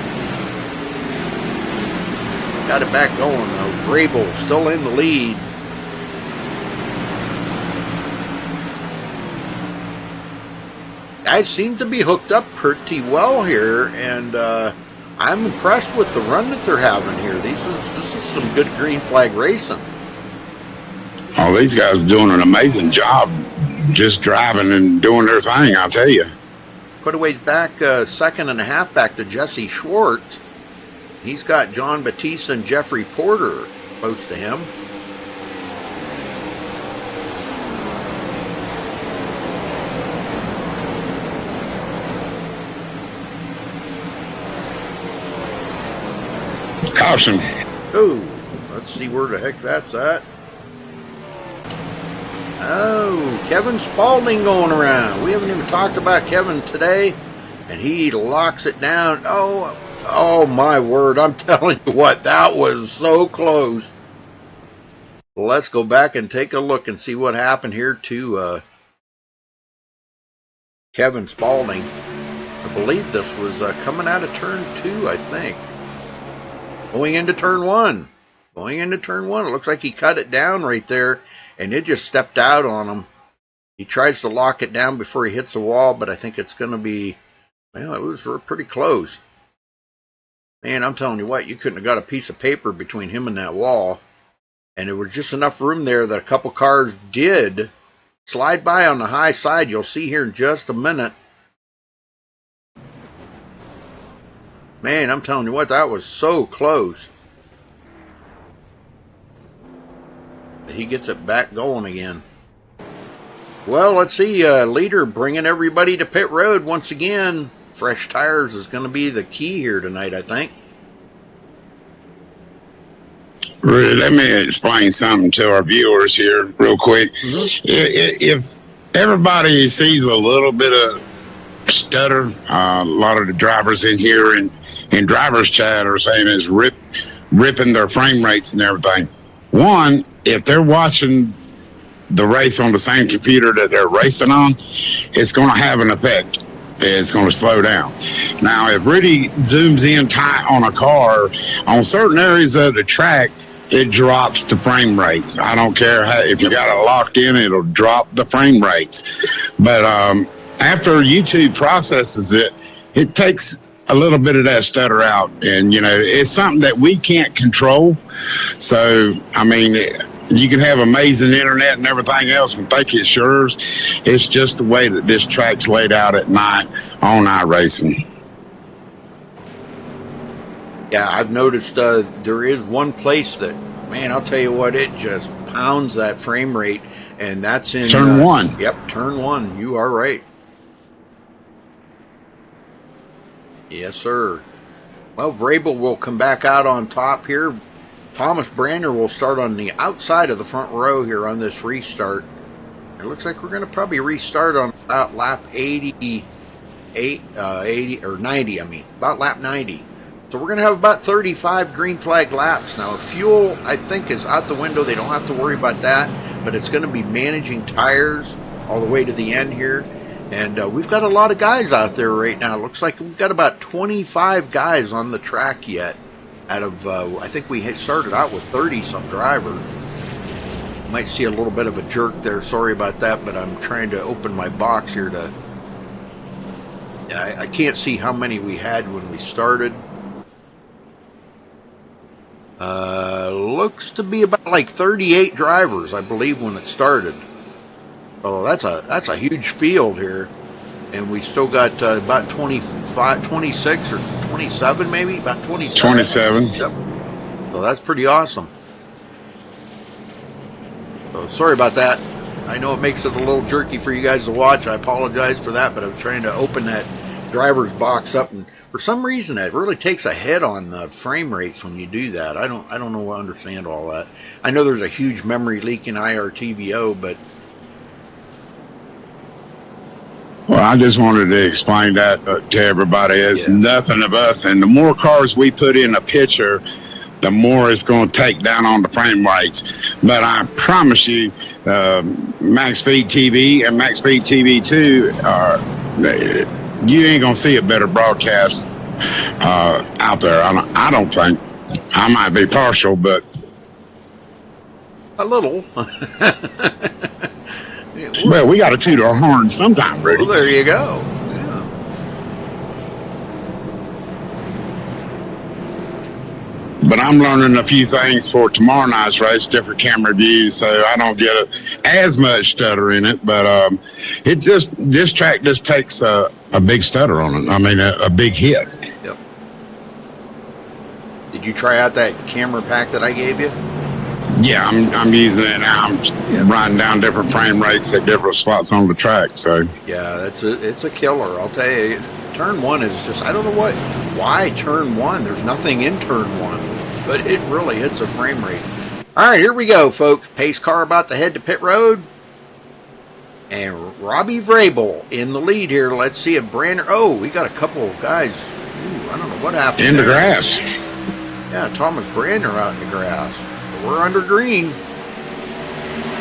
Got it back going, though. Grable still in the lead. Guys seem to be hooked up pretty well here, and I'm impressed with the run that they're having here. This is some good green flag racing. Oh, these guys are doing an amazing job just driving and doing their thing, I'll tell you. Put a ways back, 2.5 back to Jesse Schwartz. He's got John Batista and Jeffrey Porter close to him. Caution. Oh, let's see where the heck that's at. Oh, Kevin Spaulding going around. We haven't even talked about Kevin today, and he locks it down. Oh my word, I'm telling you what, that was so close. Let's go back and take a look and see what happened here to Kevin Spaulding. I believe this was coming out of turn 2, I think. Going into turn 1. Going into turn 1. It looks like he cut it down right there, and it just stepped out on him. He tries to lock it down before he hits the wall, but I think it's going to be, well, it was pretty close. Man, I'm telling you what, you couldn't have got a piece of paper between him and that wall. And there was just enough room there that a couple cars did slide by on the high side. You'll see here in just a minute. Man, I'm telling you what, that was so close. He gets it back going again. Well, let's see. Leader bringing everybody to pit road once again. Fresh tires is going to be the key here tonight, I think. Really, let me explain something to our viewers here real quick. Mm-hmm. If everybody sees a little bit of stutter, a lot of the drivers in here in drivers chat are saying it's ripping their frame rates and everything. One, if they're watching the race on the same computer that they're racing on, it's going to have an effect. It's going to slow down. Now, if Rudy zooms in tight on a car, on certain areas of the track, it drops the frame rates. I don't care if you got it locked in, it'll drop the frame rates. But after YouTube processes it, it takes a little bit of that stutter out. And, you know, it's something that we can't control. So, I mean, You can have amazing internet and everything else and think it's yours. It's just the way that this track's laid out at night on iRacing. Yeah, I've noticed there is one place that, man, I'll tell you what, it just pounds that frame rate, and that's in Turn 1. Yep, turn 1. You are right. Yes, sir. Well, Vrabel will come back out on top here. Thomas Brander will start on the outside of the front row here on this restart. It looks like we're going to probably restart on about lap 80 or 90, I mean, about lap 90. So we're going to have about 35 green flag laps. Now, fuel, I think, is out the window. They don't have to worry about that, but it's going to be managing tires all the way to the end here. And we've got a lot of guys out there right now. It looks like we've got about 25 guys on the track yet out of, I think we had started out with 30-some drivers. Might see a little bit of a jerk there. Sorry about that, but I'm trying to open my box here to... I can't see how many we had when we started. Looks to be about like 38 drivers, I believe, when it started. Oh, that's a huge field here, and we still got about 25, 26 or 27, maybe about 27. 27. Yep. So that's pretty awesome. So sorry about that. I know it makes it a little jerky for you guys to watch. I apologize for that, but I'm trying to open that driver's box up, and for some reason it really takes a hit on the frame rates when you do that. I don't know. I understand all that. I know there's a huge memory leak in IRTVO, but Well, I just wanted to explain that to everybody. It's nothing of us. And the more cars we put in a picture, the more it's going to take down on the frame rates. But I promise you, MaxSpeedTV and MaxSpeedTV 2 you ain't going to see a better broadcast out there. I don't think. I might be partial, but a little. Well, we got to toot our horn sometime, Rudy. Well, there you go. Yeah. But I'm learning a few things for tomorrow night's race, different camera views, so I don't get as much stutter in it. But this track just takes a big stutter on it. I mean, a big hit. Yep. Did you try out that camera pack that I gave you? Yeah, I'm using it now. I'm riding down different frame rates at different spots on the track. So yeah, it's a killer. I'll tell you. Turn 1 is just, I don't know why turn 1. There's nothing in turn 1, but it really hits a frame rate. All right, here we go, folks. Pace car about to head to pit road, and Robbie Vrabel in the lead here. Let's see if Brander. Oh, we got a couple of guys. Ooh, I don't know what happened in the there. grass. Yeah, Thomas Brander out in the grass. We're under green.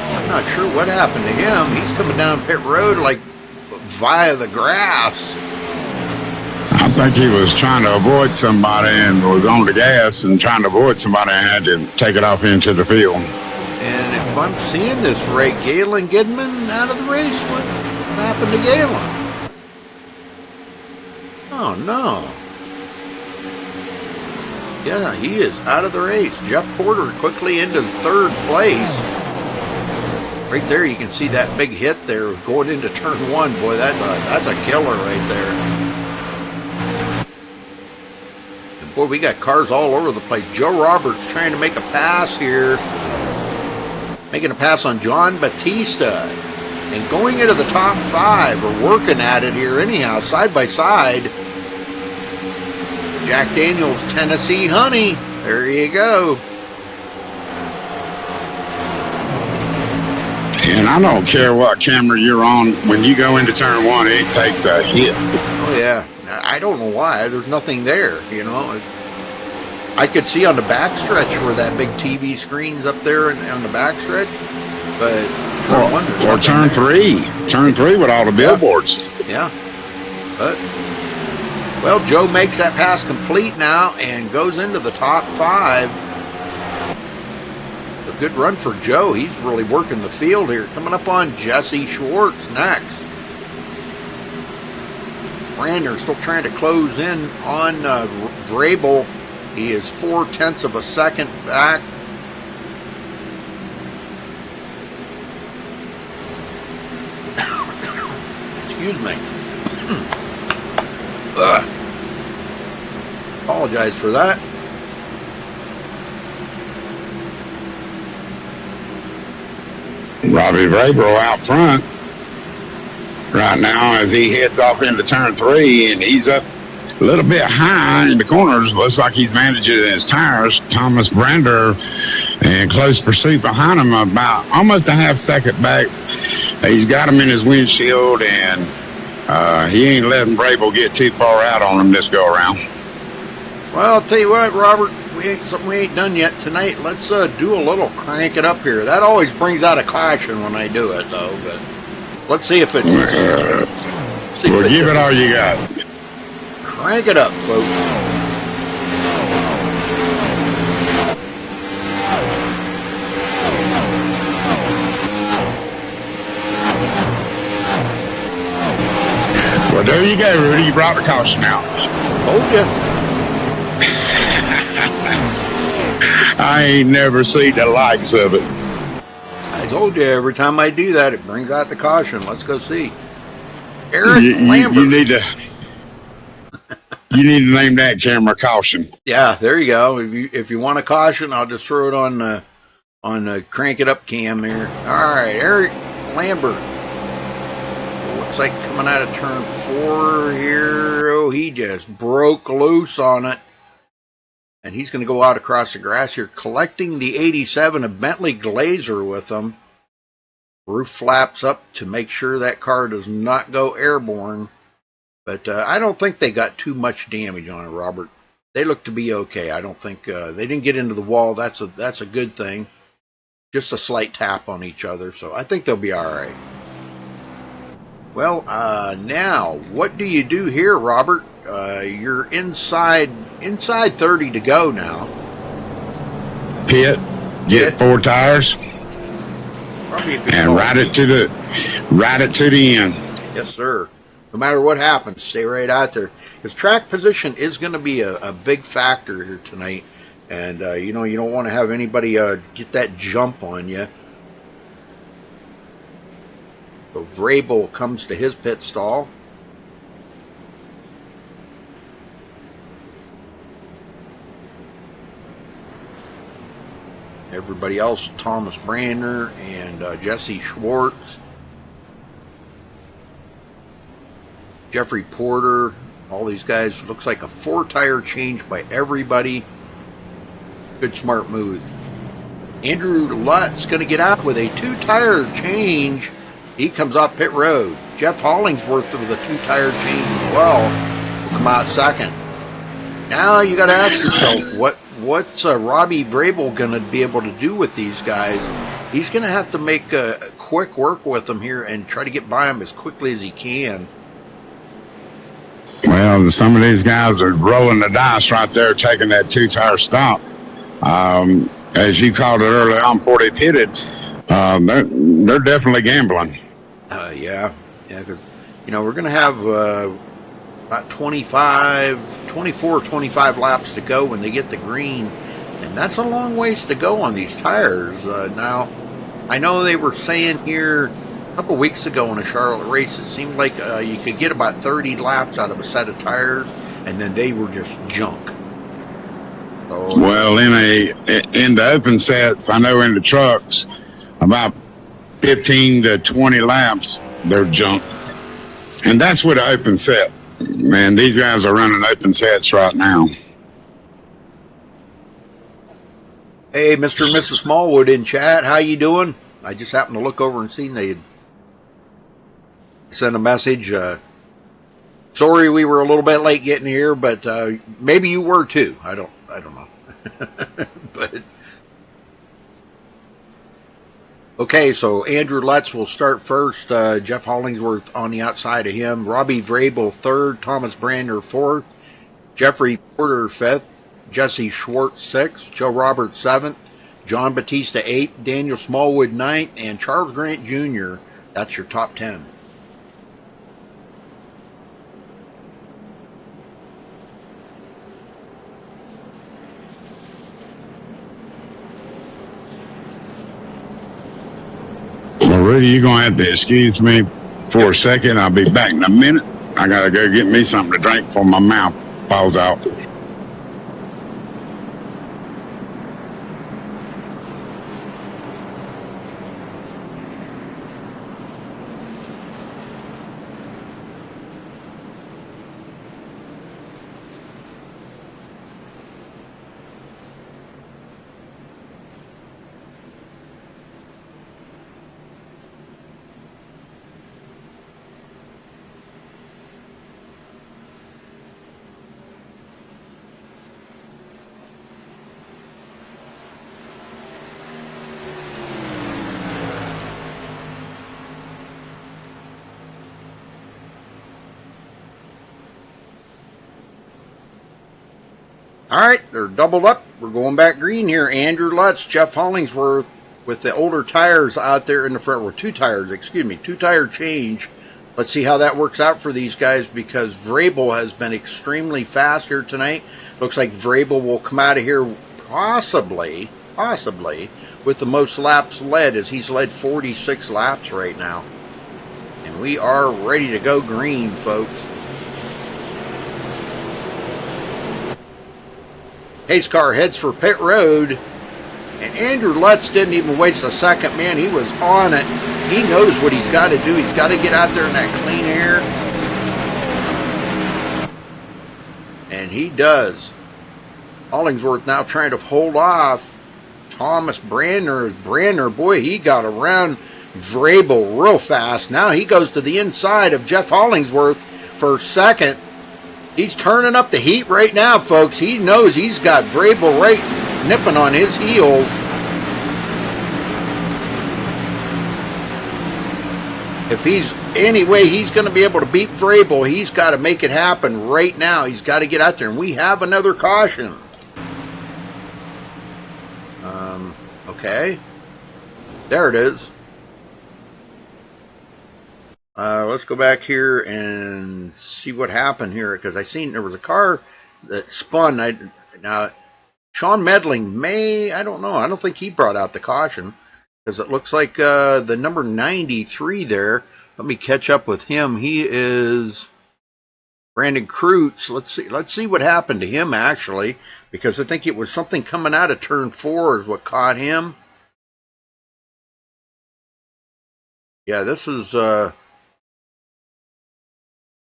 I'm not sure what happened to him. He's coming down pit road like via the grass. I think he was trying to avoid somebody and was on the gas and trying to avoid somebody and had to take it off into the field. And if I'm seeing this right, Galen Gidman out of the race. What happened to Galen? Oh, no. Yeah, he is out of the race. Jeff Porter quickly into third place. Right there, you can see that big hit there going into turn 1. Boy, that's a killer right there. And boy, we got cars all over the place. Joe Roberts trying to make a pass here. Making a pass on John Batista. And going into the top 5, or working at it here anyhow, side by side. Jack Daniels, Tennessee Honey. There you go. And I don't care what camera you're on. When you go into turn 1, it takes a hit. Oh, yeah. I don't know why. There's nothing there, you know. I could see on the backstretch where that big TV screen's up there on the backstretch. But or turn 3. Turn 3 with all the billboards. Yeah. But... well, Joe makes that pass complete now and goes into the top 5. A good run for Joe. He's really working the field here. Coming up on Jesse Schwartz next. Brander still trying to close in on Vrabel. He is 0.4 of a second back. Excuse me. Apologize for that. Robbie Vrabel out front right now as he heads off into turn 3, and he's up a little bit high in the corners. Looks like he's managing his tires. Thomas Brander in close pursuit behind him, about almost a half second back. He's got him in his windshield, and he ain't letting Vrabel get too far out on him this go around. Well, I'll tell you what, Robert, something we ain't done yet tonight. Let's do a little crank it up here. That always brings out a caution when I do it, though. But let's see if it's. Well, give it all you got. Crank it up, folks. Well, there you go, Rudy. You brought the caution out. Told you. I ain't never seen the likes of it. I told you, every time I do that, it brings out the caution. Let's go see. Eric Lambert. You need to name that camera caution. Yeah, there you go. If you want a caution, I'll just throw it on the crank it up cam there. All right, Eric Lambert. Looks like coming out of turn 4 here. Oh, he just broke loose on it. And he's going to go out across the grass here, collecting the 87 of Bentley Glazer with him. Roof flaps up to make sure that car does not go airborne. But I don't think they got too much damage on it, Robert. They look to be okay. I don't think they didn't get into the wall. That's a good thing. Just a slight tap on each other, so I think they'll be all right. Well, now what do you do here, Robert? You're inside 30 to go now. Pit, get 4 tires, and ride it to the end. Yes, sir. No matter what happens, stay right out there. Because track position is going to be a big factor here tonight. And, you don't want to have anybody get that jump on you. So Vrabel comes to his pit stall. Everybody else, Thomas Brander and Jesse Schwartz. Jeffrey Porter, all these guys. Looks like a 4-tire change by everybody. Good, smart move. Andrew Lutt's going to get out with a 2-tire change. He comes off pit road. Jeff Hollingsworth with a 2-tire change as well will come out second. Now you got to ask yourself, what's Robbie Vrabel going to be able to do with these guys? He's going to have to make a quick work with them here and try to get by them as quickly as he can. Well, some of these guys are rolling the dice right there, taking that 2-tire stop. As you called it early on before they pitted, they're definitely gambling. Yeah, because we're going to have about 24, 25 laps to go when they get the green, and that's a long ways to go on these tires. Now, I know they were saying here a couple weeks ago in a Charlotte race, it seemed like you could get about 30 laps out of a set of tires, and then they were just junk. So, well, in the open sets, I know in the trucks, about 15 to 20 laps, they're junk. And that's with an open set. Man, these guys are running open sets right now. Hey, Mr. and Mrs. Smallwood in chat, how you doing? I just happened to look over and seen they had sent a message. Sorry we were a little bit late getting here, but maybe you were too. I don't know. But okay, so Andrew Lutz will start first. Jeff Hollingsworth on the outside of him. Robbie Vrabel third. Thomas Brander fourth. Jeffrey Porter fifth. Jesse Schwartz sixth. Joe Roberts seventh. John Batista eighth. Daniel Smallwood ninth. And Charles Grant Jr. That's your top 10. Well, Rudy, you're going to have to excuse me. for a second. I'll be back in a minute. I got to go get me something to drink before my mouth falls out. All right, they're doubled up. We're going back green here. Andrew Lutz, Jeff Hollingsworth with the older tires out there in the front. Well, two tire change. Let's see how that works out for these guys because Vrabel has been extremely fast here tonight. Looks like Vrabel will come out of here possibly with the most laps led as he's led 46 laps right now. And we are ready to go green, folks. Hayes car heads for pit road, and Andrew Lutz didn't even waste a second, man. He was on it. He knows what he's got to do. He's got to get out there in that clean air, and he does. Hollingsworth now trying to hold off Thomas Brandner. Boy, he got around Vrabel real fast. Now he goes to the inside of Jeff Hollingsworth for second. He's turning up the heat right now, folks. He knows he's got Vrabel right nipping on his heels. If he's any way he's going to be able to beat Vrabel, he's got to make it happen right now. He's got to get out there, and we have another caution. Okay. There it is. Let's go back here and see what happened here, because I seen there was a car that spun. Now, Sean Medling I don't know. I don't think he brought out the caution, because it looks like the number 93 there. Let me catch up with him. He is Brandon Kreutz. Let's see what happened to him, actually, because I think it was something coming out of turn 4 is what caught him. Yeah, this is...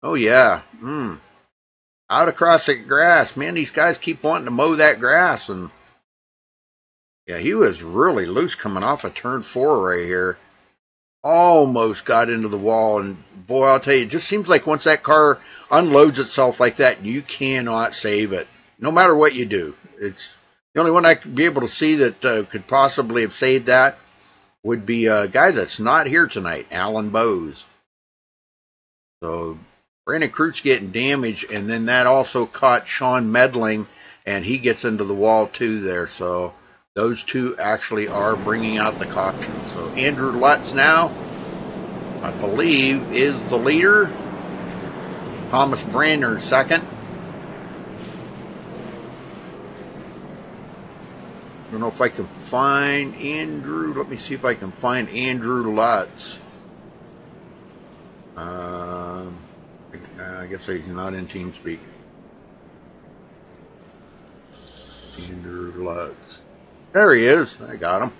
Oh, yeah. Out across the grass. Man, these guys keep wanting to mow that grass. And yeah, he was really loose coming off of turn 4 right here. Almost got into the wall. And boy, I'll tell you, it just seems like once that car unloads itself like that, you cannot save it. No matter what you do. It's the only one I could be able to see that could possibly have saved that would be guys that's not here tonight, Alan Bowes. So Brandon Kreutz getting damaged, and then that also caught Sean Medling, and he gets into the wall too there. So those two actually are bringing out the caution. So Andrew Lutz now, I believe, is the leader. Thomas Brandner second. I don't know if I can find Andrew. Let me see if I can find Andrew Lutz. I guess he's not in TeamSpeak. Andrew Lutz. There he is. I got him.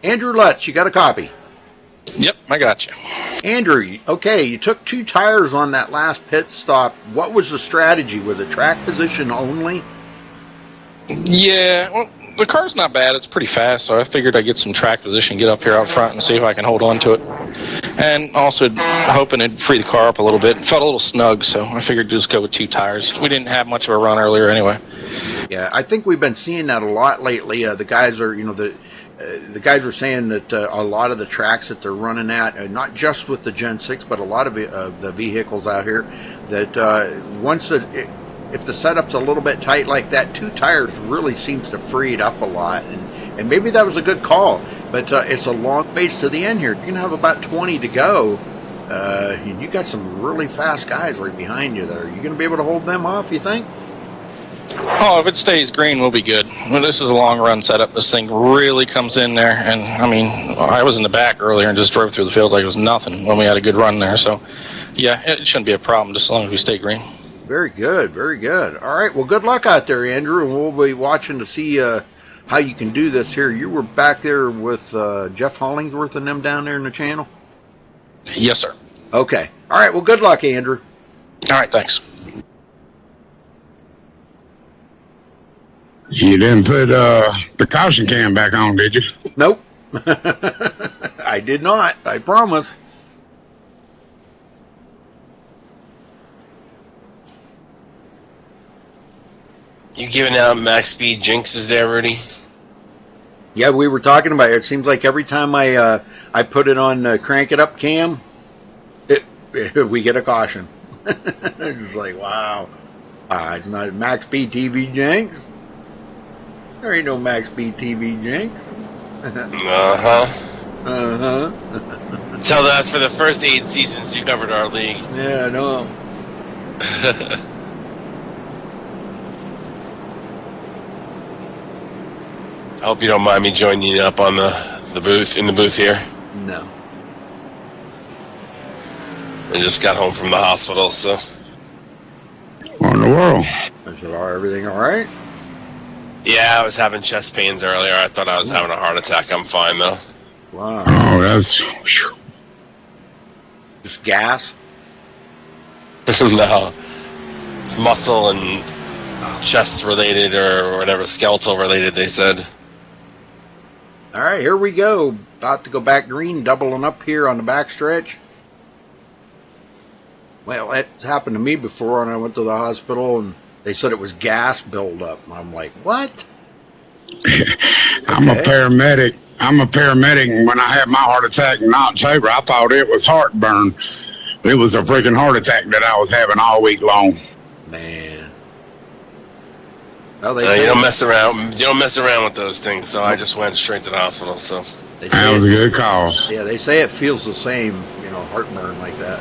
Andrew Lutz, you got a copy? Yep, I got you. Andrew, okay, you took 2 tires on that last pit stop. What was the strategy? Was it track position only? Yeah, well, the car's not bad. It's pretty fast, so I figured I'd get some track position, get up here out front, and see if I can hold on to it. And also hoping it'd free the car up a little bit. It felt a little snug, so I figured just go with 2 tires. We didn't have much of a run earlier anyway. Yeah, I think we've been seeing that a lot lately. The guys are, the guys are saying that a lot of the tracks that they're running at, not just with the Gen 6, but a lot of the vehicles out here, that if the setup's a little bit tight like that, 2 tires really seems to free it up a lot. And maybe that was a good call, but it's a long ways to the end here. You're going to have about 20 to go. You got some really fast guys right behind you there. Are you going to be able to hold them off, you think? Oh, if it stays green, we'll be good. Well, this is a long run setup. This thing really comes in there, and I mean, I was in the back earlier and just drove through the field like it was nothing when we had a good run there. So, yeah, it shouldn't be a problem just as long as we stay green. Very good, very good. All right, well, good luck out there, Andrew, and we'll be watching to see how you can do this here. You were back there with Jeff Hollingsworth and them down there in the channel? Yes, sir. Okay. All right, well, good luck, Andrew. All right, thanks. You didn't put the caution cam back on, did you? Nope. I did not, I promise. You giving out max speed jinxes there, Rudy? Yeah, we were talking about it. It seems like every time I put it on crank it up cam, we get a caution. It's like, wow. It's not MaxSpeedTV jinx. There ain't no MaxSpeedTV jinx. Tell that for the first 8 seasons you covered our league. Yeah, I know. I hope you don't mind me joining you up on the booth, in the booth here. No. I just got home from the hospital, so. What in the world? I said, everything all right? Yeah, I was having chest pains earlier. I thought I was having a heart attack. I'm fine, though. Wow. Oh, that's... Just gas? No. It's muscle and chest related or whatever, skeletal related, they said. All right, here we go. About to go back green, doubling up here on the back stretch. Well, it's happened to me before, and I went to the hospital, and they said it was gas buildup. And I'm like, what? I'm a paramedic. And when I had my heart attack in October, I thought it was heartburn. It was a freaking heart attack that I was having all week long. Man. Well, You don't mess around. You don't mess around with those things. So I just went straight to the hospital. So That was a good call. Yeah, they say it feels the same, heartburn like that.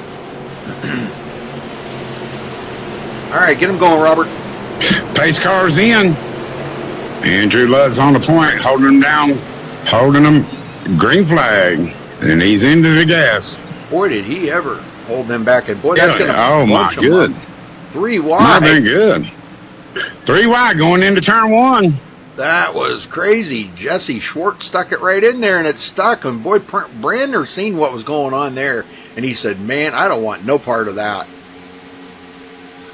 All right, get him going, Robert. Pace car's in. Andrew Ludd's on the point, holding him down, holding him green flag, and he's into the gas. Boy, did he ever hold them back. And boy, that's going to oh my good. 3 Might wide. have been good. 3 wide going into turn 1. That was crazy. Jesse Schwartz stuck it right in there, and it stuck. And boy, Brandner seen what was going on there, and he said, man, I don't want no part of that.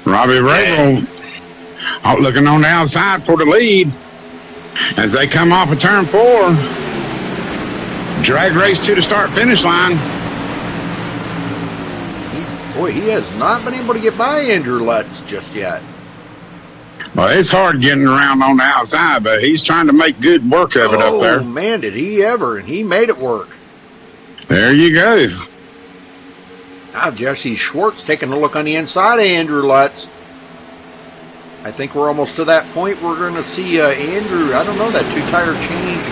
Robbie Rabel out looking on the outside for the lead as they come off of turn 4. Drag race to the start-finish line. Boy, he has not been able to get by Andrew Lutz just yet. Well, it's hard getting around on the outside, but he's trying to make good work of it up there. Oh, man, did he ever, and he made it work. There you go. Now Jesse Schwartz taking a look on the inside of Andrew Lutz. I think we're almost to that point. We're going to see Andrew, I don't know, that 2-tire change.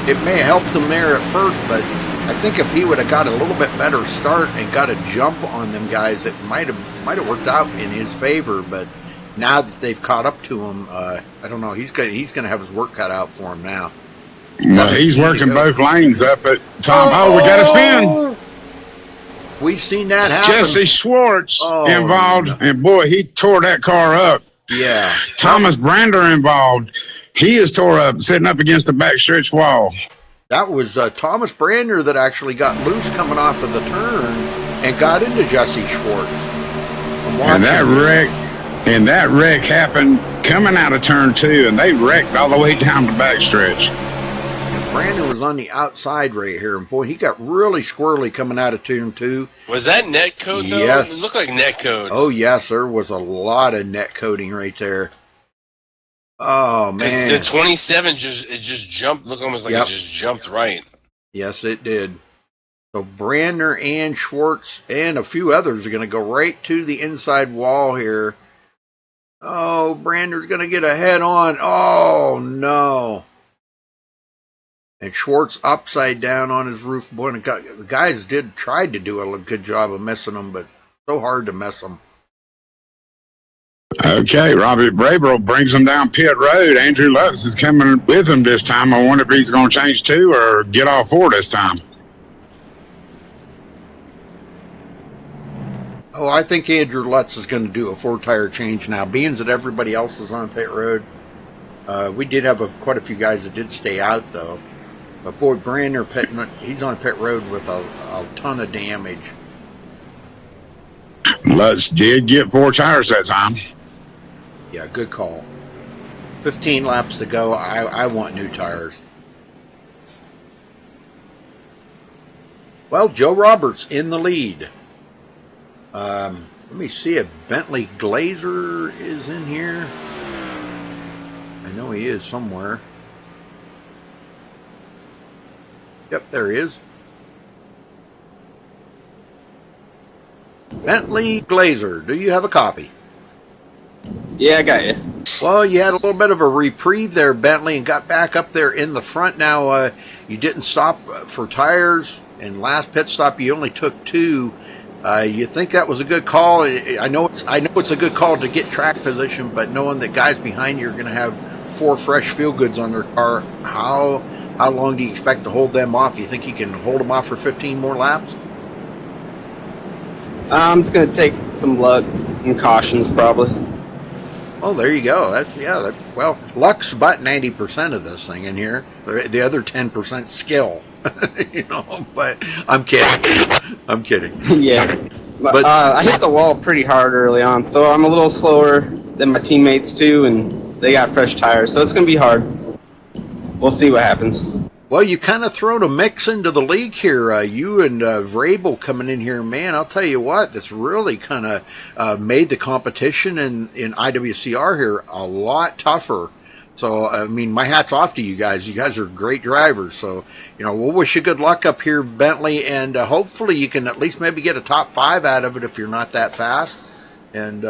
It may have helped him there at first, but I think if he would have got a little bit better start and got a jump on them guys, it might have worked out in his favor. But now that they've caught up to him, I don't know. He's going to have his work cut out for him now. Well, he's working both lanes up at Tom. Oh, we got a spin. We've seen that happen. Jesse Schwartz involved, and boy, he tore that car up. Yeah. Thomas Brander involved. He is tore up, sitting up against the backstretch wall. That was Thomas Brander that actually got loose coming off of the turn and got into Jesse Schwartz. And that wreck happened coming out of turn 2, and they wrecked all the way down the backstretch. Brandon was on the outside right here, and boy, he got really squirrely coming out of turn 2. Was that net code, though? Yes. It looked like net code. Oh, yes, there was a lot of net coding right there. Oh, man. The 27 just jumped, looked almost like it just jumped right. Yes, it did. So Brandner and Schwartz and a few others are going to go right to the inside wall here. Oh, Brander's going to get a head on. Oh, no. And Schwartz upside down on his roof. Boy, the guys tried to do a good job of missing him, but so hard to miss them. Okay, Robbie Brabel brings them down pit road. Andrew Lutz is coming with him this time. I wonder if he's going to change 2 or get all 4 this time. Oh, I think Andrew Lutz is going to do a 4-tire change now. Being that everybody else is on pit road, we did have quite a few guys that did stay out, though. But boy, Brander Pittman, he's on pit road with a ton of damage. Lutz did get 4 tires that time. Yeah, good call. 15 laps to go. I want new tires. Well, Joe Roberts in the lead. Let me see if Bentley Glazer is in here. I know he is somewhere. Yep, there he is. Bentley Glazer, do you have a copy? Yeah, I got you. Well, you had a little bit of a reprieve there, Bentley, and got back up there in the front. Now, you didn't stop for tires, and last pit stop you only took 2. You think that was a good call? I know it's a good call to get track position, but knowing that guys behind you are going to have 4 fresh feel-goods on their car, how long do you expect to hold them off? You think you can hold them off for 15 more laps? It's going to take some luck and cautions, probably. Oh, there you go. Well, luck's about 90% of this thing in here. The other 10% skill, But I'm kidding. Yeah, but I hit the wall pretty hard early on, so I'm a little slower than my teammates too, and they got fresh tires, so it's going to be hard. We'll see what happens. Well, you kind of thrown a mix into the league here. You and Vrabel coming in here, man, I'll tell you what, that's really kind of made the competition in IWCR here a lot tougher. So, I mean, my hat's off to you guys. You guys are great drivers. So, we'll wish you good luck up here, Bentley, and hopefully you can at least maybe get a top 5 out of it if you're not that fast. And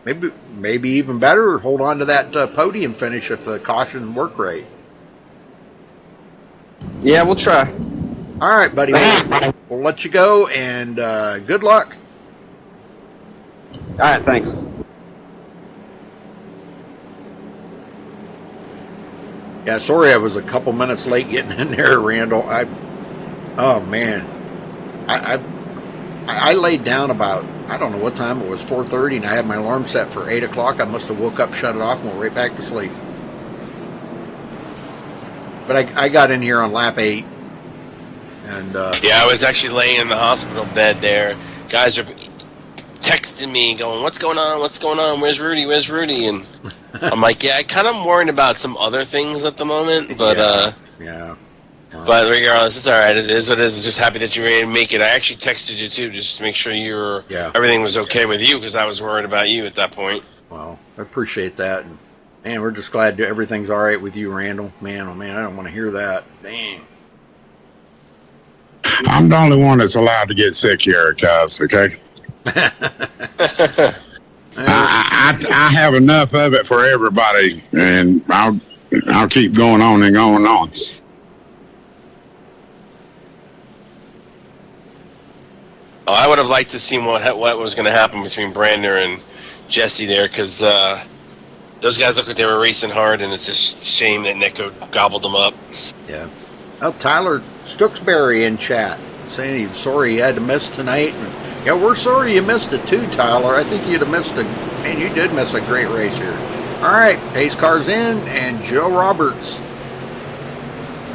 maybe even better, hold on to that podium finish if the cautions work right. Yeah, we'll try. All right, buddy. We'll let you go, and good luck. All right, thanks. Yeah, sorry I was a couple minutes late getting in there, Randall. Oh man, I laid down about, I don't know what time it was, 4:30, and I had my alarm set for 8 o'clock. I must have woke up, shut it off, and went right back to sleep. But I got in here on lap 8, and yeah, I was actually laying in the hospital bed there. Guys are texting me, going, "What's going on? What's going on? Where's Rudy? Where's Rudy?" And I'm like, "Yeah, I kind of worried about some other things at the moment, but yeah. But regardless, it's all right. It is what it is. I'm just happy that you were able to make it. I actually texted you too, just to make sure everything was okay with you, because I was worried about you at that point. Well, I appreciate that. And man, we're just glad everything's all right with you, Randall. Man, oh man, I don't want to hear that. Dang. I'm the only one that's allowed to get sick here, cuz, okay? I have enough of it for everybody, and I'll keep going on and going on. Oh, I would have liked to see what was going to happen between Brander and Jesse there, because those guys look like they were racing hard, and it's just a shame that Nico gobbled them up. Yeah. Oh, Tyler Stooksbury in chat saying he's sorry he had to miss tonight. And, yeah, we're sorry you missed it too, Tyler. I think you'd have missed man, you did miss a great race here. All right, pace car's in, and Joe Roberts.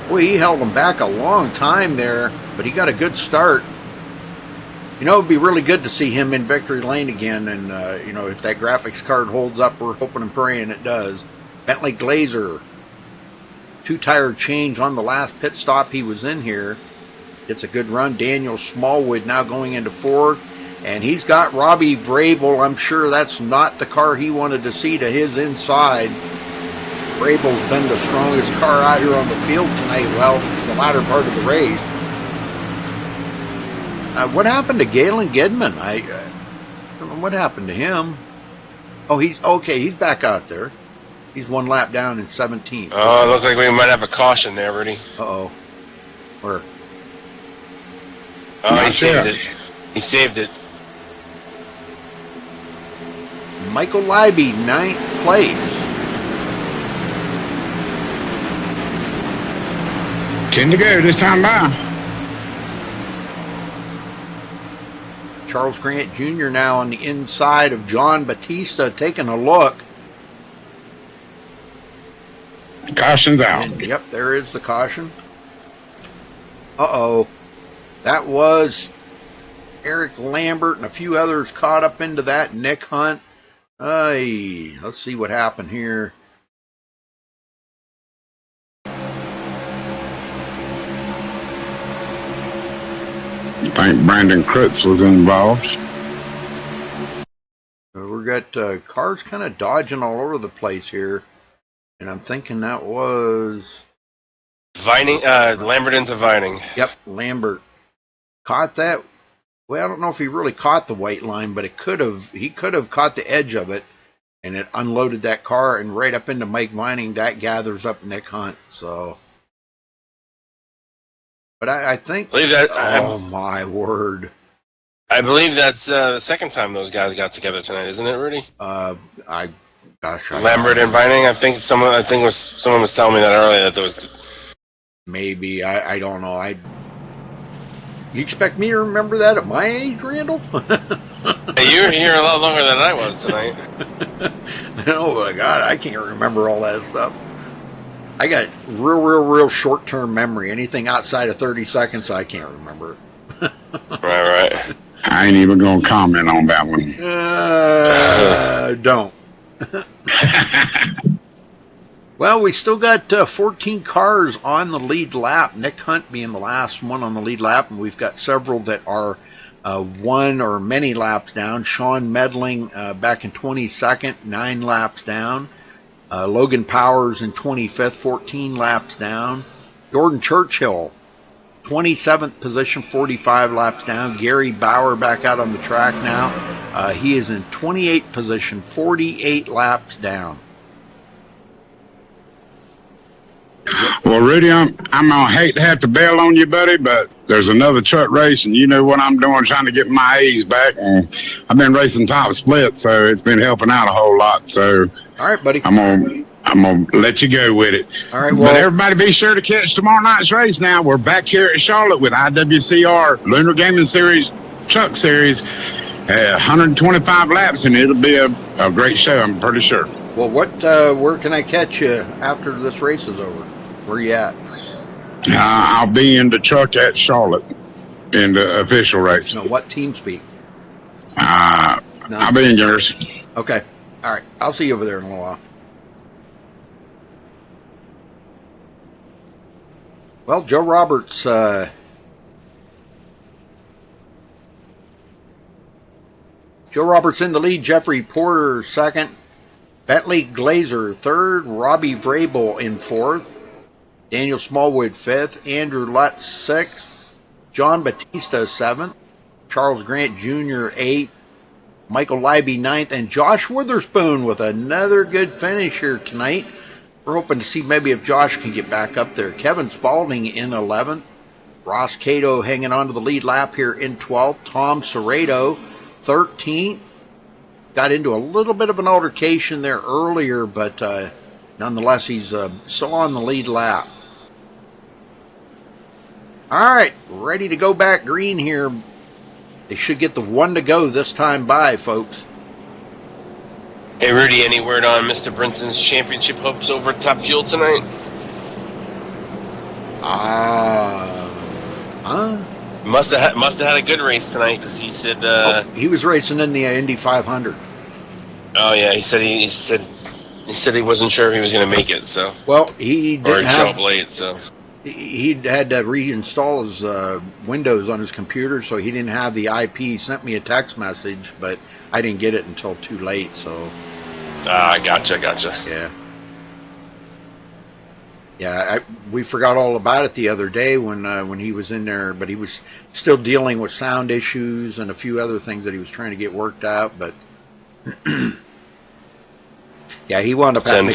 Boy, he held him back a long time there, but he got a good start. It'd be really good to see him in victory lane again, and, if that graphics card holds up, we're hoping and praying it does. Bentley Glazer, 2-tire change on the last pit stop he was in here. Gets a good run. Daniel Smallwood now going into 4th, and he's got Robbie Vrabel. I'm sure that's not the car he wanted to see to his inside. Vrabel's been the strongest car out here on the field tonight, the latter part of the race. What happened to Galen Gedman? I don't know what happened to him. Oh, he's back out there. He's 1 lap down in 17th. Oh, it looks like we might have a caution there, Rudy. Uh-oh. Where? Oh, he saved it. He saved it. Michael Leiby, 9th place. 10 to go this time by. Charles Grant Jr. now on the inside of John Batista, taking a look. Caution's out. And, yep, there is the caution. Uh-oh. That was Eric Lambert and a few others caught up into that. Nick Hunt. Let's see what happened here. I think Brandon Krutz was involved. We got cars kind of dodging all over the place here. And I'm thinking that was... Vining, Lambert into Vining. Yep, Lambert caught that. Well, I don't know if he really caught the white line, but he could have caught the edge of it, and it unloaded that car and right up into Mike Vining. That gathers up Nick Hunt. So, but I think. Believe that. Oh my word! I believe that's the second time those guys got together tonight, isn't it, Rudy? Lambert and Vining. I think someone was telling me that earlier that there was. Maybe I don't know. You expect me to remember that at my age, Randall? Hey, you were here a lot longer than I was tonight. Oh my God, I can't remember all that stuff. I got real short-term memory. Anything outside of 30 seconds, I can't remember it. Right. I ain't even gonna comment on that one. Don't. Well, we still got 14 cars on the lead lap. Nick Hunt being the last one on the lead lap, and we've got several that are one or many laps down. Sean Medling back in 22nd, 9 laps down. Logan Powers in 25th, 14 laps down. Jordan Churchill, 27th position, 45 laps down. Gary Bauer back out on the track now. He is in 28th position, 48 laps down. Well, Rudy, I'm gonna hate to have to bail on you, buddy, but there's another truck race, and you know what I'm doing, trying to get my A's back. And I've been racing top split, so it's been helping out a whole lot. So, all right, buddy, I'm gonna let you go with it. All right, well, but everybody, be sure to catch tomorrow night's race. Now we're back here at Charlotte with IWCR Lunar Gaming Series Truck Series, 125 laps, and it'll be a great show. I'm pretty sure. Well, where can I catch you after this race is over? Where you at? I'll be in the truck at Charlotte in the official race. No, what team speak? I'll be in yours. Okay. All right. I'll see you over there in a little while. Well, Joe Roberts, in the lead. Jeffrey Porter second. Bentley Glazer third. Robbie Vrabel in fourth. Daniel Smallwood fifth. Andrew Lutz sixth. John Batista seventh. Charles Grant Jr. eighth. Michael Leiby ninth. And Josh Witherspoon with another good finish here tonight. We're hoping to see maybe if Josh can get back up there. Kevin Spalding in 11th. Ross Cato hanging on to the lead lap here in 12th. Tom Serrato 13th. Got into a little bit of an altercation there earlier, but nonetheless, he's still on the lead lap. All right, ready to go back green here. They should get the one to go this time by, folks. Hey, Rudy, any word on Mr. Brinson's championship hopes over at Top Fuel tonight? Must have had a good race tonight, because he said he was racing in the Indy 500. Oh yeah, he said he wasn't sure if he was going to make it. So he didn't show up late. So he had to reinstall his Windows on his computer, so he didn't have the IP. He sent me a text message, but I didn't get it until too late. So gotcha. Yeah, we forgot all about it the other day when he was in there, but he was still dealing with sound issues and a few other things that he was trying to get worked out. But yeah, he wound up having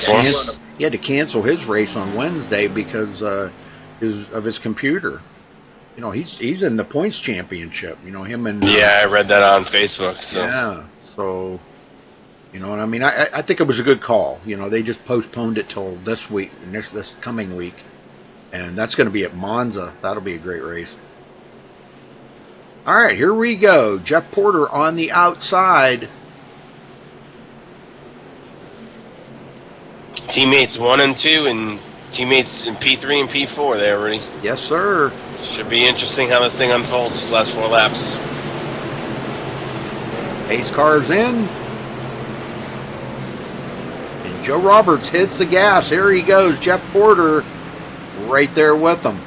he had to cancel his race on Wednesday because of his computer. You know, he's in the points championship. You know, him and I read that on Facebook. So yeah, so You know what I mean? I think it was a good call. You know, they just postponed it till this week, this coming week. And that's going to be at Monza. That'll be a great race. All right, here we go. Jeff Porter on the outside. Teammates 1 and 2, and teammates in P3 and P4 there, Rudy. Yes, sir. Should be interesting how this thing unfolds these last 4 laps. Pace car's in. And Joe Roberts hits the gas. Here he goes. Jeff Porter right there with him.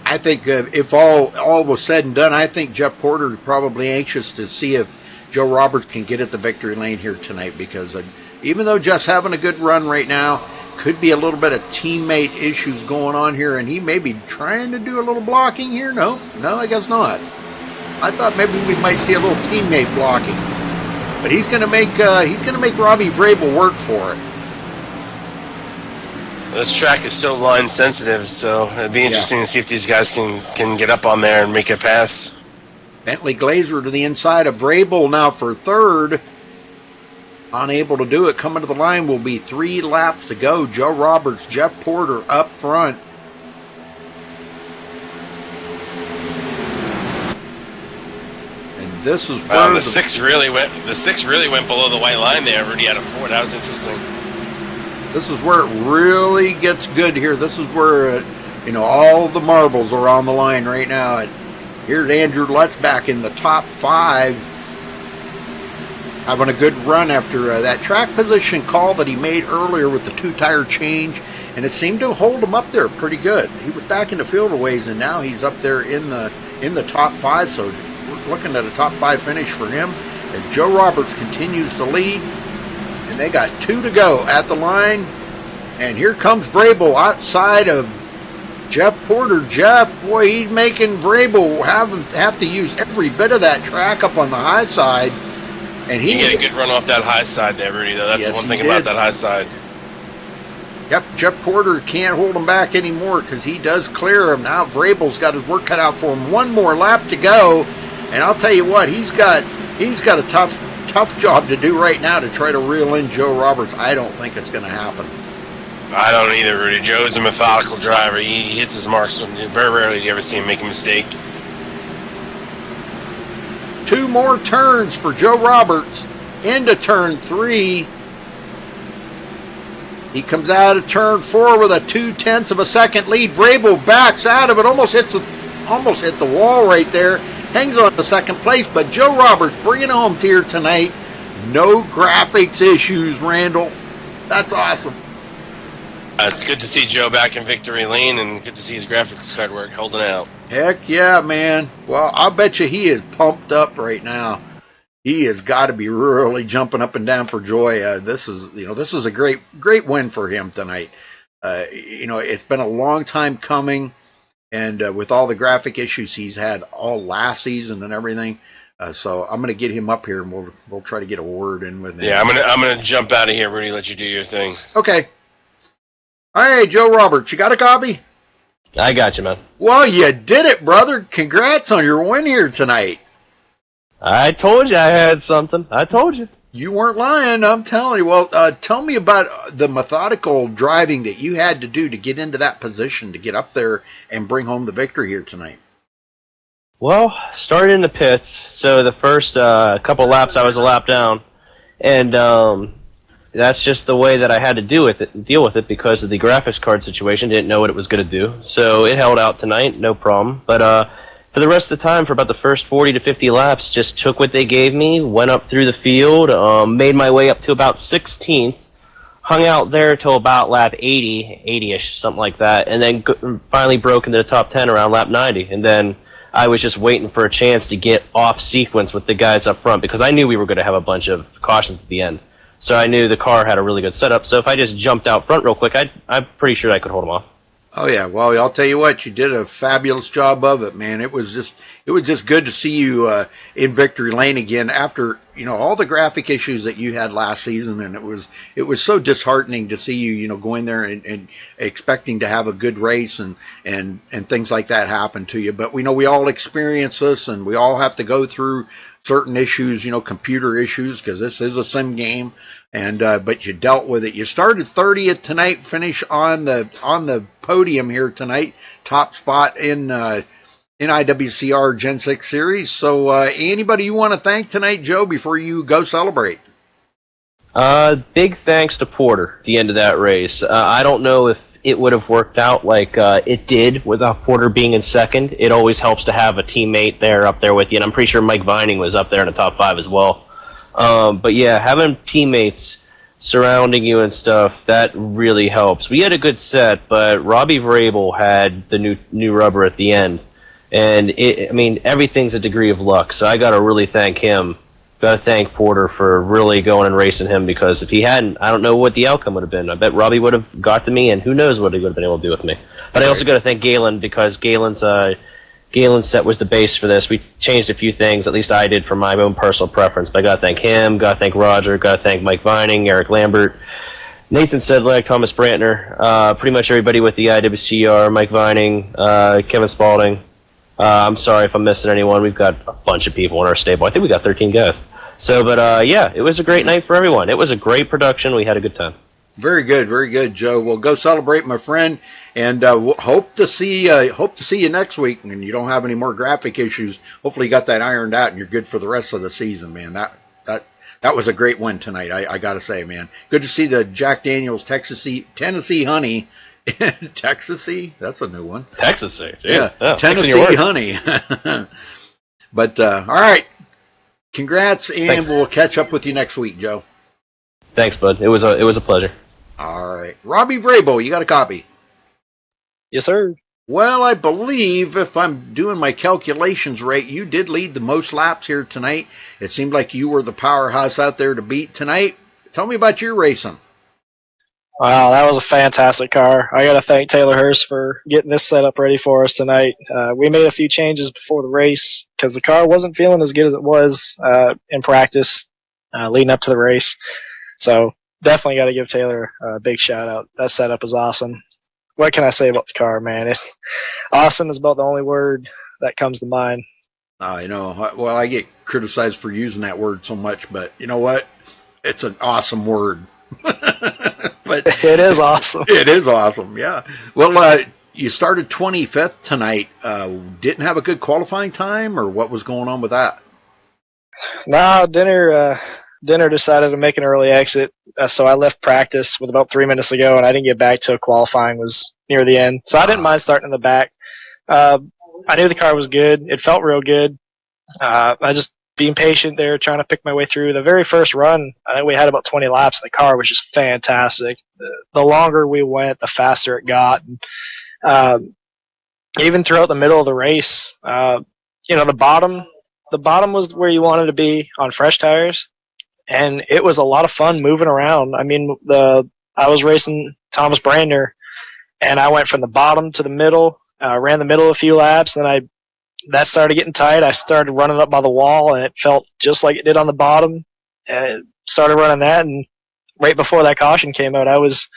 I think if all was said and done, I think Jeff Porter is probably anxious to see if Joe Roberts can get at the victory lane here tonight, because even though Jeff's having a good run right now, could be a little bit of teammate issues going on here, and he may be trying to do a little blocking here. No, I guess not. I thought maybe we might see a little teammate blocking, but he's going to make Robbie Vrabel work for it. This track is still line sensitive, so it'd be interesting to see if these guys can get up on there and make a pass. Bentley Glazer to the inside of Vrabel now for third. Unable to do it. Coming to the line will be 3 laps to go. Joe Roberts, Jeff Porter up front. And this is where the six really went. The 6 really went below the white line there. Already out of 4. That was interesting. This is where it really gets good here. This is where all the marbles are on the line right now. And here's Andrew Lutz back in the top 5, having a good run after that track position call that he made earlier with the 2-tire change, and it seemed to hold him up there pretty good. He was back in the field a ways, and now he's up there in the top 5. So we're looking at a top 5 finish for him. And Joe Roberts continues to lead. And they got 2 to go at the line. And here comes Vrabel outside of Jeff Porter. Jeff, boy, he's making Vrabel have to use every bit of that track up on the high side. And he get a good run off that high side there, Rudy, though. That's the one thing about that high side. Yep, Jeff Porter can't hold him back anymore because he does clear him. Now Vrabel's got his work cut out for him. 1 more lap to go. And I'll tell you what, he's got a tough job to do right now to try to reel in Joe Roberts. I don't think it's going to happen. I don't either, Rudy. Joe's a methodical driver. He hits his marks. Very rarely do you ever see him make a mistake. 2 more turns for Joe Roberts into turn 3. He comes out of turn 4 with a 0.2 of a second lead. Vrabel backs out of it, almost hit the wall right there. Hangs on to second place, but Joe Roberts bringing home here tonight. No graphics issues, Randall. That's awesome. It's good to see Joe back in victory lane, and good to see his graphics card work holding out. Heck yeah, man. Well, I'll bet you he is pumped up right now. He has got to be really jumping up and down for joy. This is a great win for him tonight. It's been a long time coming. And with all the graphic issues he's had all last season and everything, so I'm going to get him up here, and we'll try to get a word in with him. Yeah, I'm gonna jump out of here, Rudy. Let you do your thing. Okay. All right, Joe Roberts, you got a copy? I got you, man. Well, you did it, brother. Congrats on your win here tonight. I told you I had something. I told you. You weren't lying, I'm telling you. Well, tell me about the methodical driving that you had to do to get into that position, to get up there and bring home the victory here tonight. Well, started in the pits. So the first couple laps, I was a lap down. And that's just the way that I had to deal with it because of the graphics card situation. Didn't know what it was going to do. So it held out tonight, no problem. But for the rest of the time, for about the first 40 to 50 laps, just took what they gave me, went up through the field, made my way up to about 16th, hung out there till about lap 80-ish, something like that, and then finally broke into the top 10 around lap 90. And then I was just waiting for a chance to get off sequence with the guys up front because I knew we were going to have a bunch of cautions at the end. So I knew the car had a really good setup. So if I just jumped out front real quick, I'm pretty sure I could hold them off. Oh yeah, well I'll tell you what, you did a fabulous job of it, man. It was just good to see you in victory lane again after all the graphic issues that you had last season, and it was so disheartening to see you going there and expecting to have a good race and things like that happen to you. But we all experience this, and we all have to go through certain issues, computer issues, because this is a sim game. And but you dealt with it. You started 30th tonight, finish on the podium here tonight, top spot in IWCR Gen 6 Series. So anybody you want to thank tonight, Joe, before you go celebrate? Big thanks to Porter at the end of that race. I don't know if it would have worked out like it did without Porter being in second. It always helps to have a teammate up there with you, and I'm pretty sure Mike Vining was up there in the top 5 as well. But yeah, having teammates surrounding you and stuff, that really helps. We had a good set, but Robbie Vrabel had the new rubber at the end. And everything's a degree of luck, so I gotta really thank him. Gotta thank Porter for really going and racing him, because if he hadn't, I don't know what the outcome would have been. I bet Robbie would have got to me, and who knows what he would have been able to do with me. But I also gotta thank Galen, because Galen's set was the base for this. We changed a few things, at least I did, for my own personal preference. But I gotta thank him, gotta thank Roger, gotta thank Mike Vining, Eric Lambert, Nathan Sedlak, Thomas Brantner, pretty much everybody with the IWCR, Mike Vining, Kevin Spalding. I'm sorry if I'm missing anyone. We've got a bunch of people in our stable. I think we got 13 guys. So, but yeah, it was a great night for everyone. It was a great production. We had a good time. Very good, Joe. Well, go celebrate, my friend, and hope to see you next week. And you don't have any more graphic issues. Hopefully, you got that ironed out, and you're good for the rest of the season, man. That was a great win tonight. I got to say, man, good to see the Jack Daniel's Tennessee Honey. Texasy? That's a new one. Texasy, yeah, Tennessee Honey. But all right, congrats, and thanks. We'll catch up with you next week, Joe. Thanks, bud. It was a pleasure. All right. Robbie Vrabel, you got a copy? Yes, sir. Well, I believe, if I'm doing my calculations right, you did lead the most laps here tonight. It seemed like you were the powerhouse out there to beat tonight. Tell me about your racing. Wow, that was a fantastic car. I got to thank Taylor Hurst for getting this setup ready for us tonight. We made a few changes before the race because the car wasn't feeling as good as it was in practice leading up to the race. So definitely got to give Taylor a big shout out. That setup is awesome. What can I say about the car, man? Awesome is about the only word that comes to mind. I know. Well, I get criticized for using that word so much, but you know what? It's an awesome word. But it is awesome. It is awesome, yeah. Well, you started 25th tonight. Didn't have a good qualifying time, or what was going on with that? No, Dinner decided to make an early exit, so I left practice with about 3 minutes to go, and I didn't get back till qualifying was near the end. So I didn't mind starting in the back. I knew the car was good. It felt real good. I just being patient there, trying to pick my way through. The very first run, I think we had about 20 laps, and the car was just fantastic. The longer we went, the faster it got. And, even throughout the middle of the race, the bottom was where you wanted to be on fresh tires. And it was a lot of fun moving around. I mean, I was racing Thomas Brandner, and I went from the bottom to the middle, ran the middle a few laps, and that started getting tight. I started running up by the wall, and it felt just like it did on the bottom. And started running that, and right before that caution came out, I was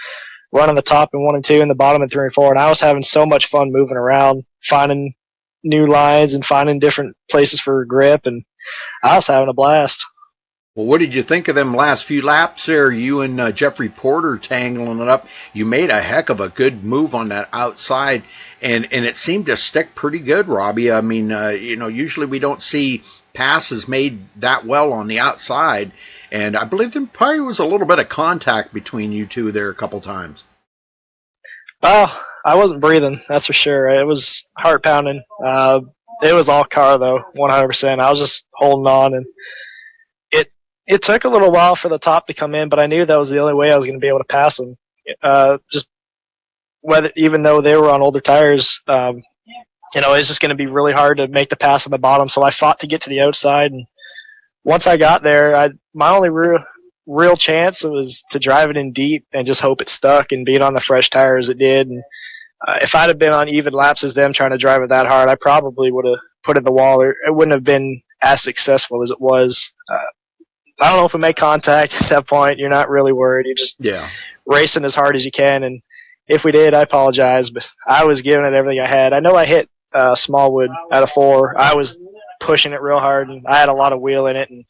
running the top in 1 and 2 and the bottom in 3 and 4, and I was having so much fun moving around, finding new lines and finding different places for grip, and I was having a blast. Well, what did you think of them last few laps there? You and Jeffrey Porter tangling it up. You made a heck of a good move on that outside, and it seemed to stick pretty good, Robbie. I mean, usually we don't see passes made that well on the outside, and I believe there probably was a little bit of contact between you two there a couple times. Oh, I wasn't breathing, that's for sure. It was heart pounding. It was all car, though, 100%. I was just holding on, and it took a little while for the top to come in, but I knew that was the only way I was going to be able to pass them. Even though they were on older tires, it's just going to be really hard to make the pass on the bottom. So I fought to get to the outside, and once I got there, my only real chance was to drive it in deep and just hope it stuck and beat on the fresh tires. It did, and if I'd have been on even laps as them trying to drive it that hard, I probably would have put it in the wall, or it wouldn't have been as successful as it was. I don't know if we make contact at that point. You're not really worried. You're just racing as hard as you can. And if we did, I apologize, but I was giving it everything I had. I know I hit Smallwood out of 4. I was pushing it real hard, and I had a lot of wheel in it. And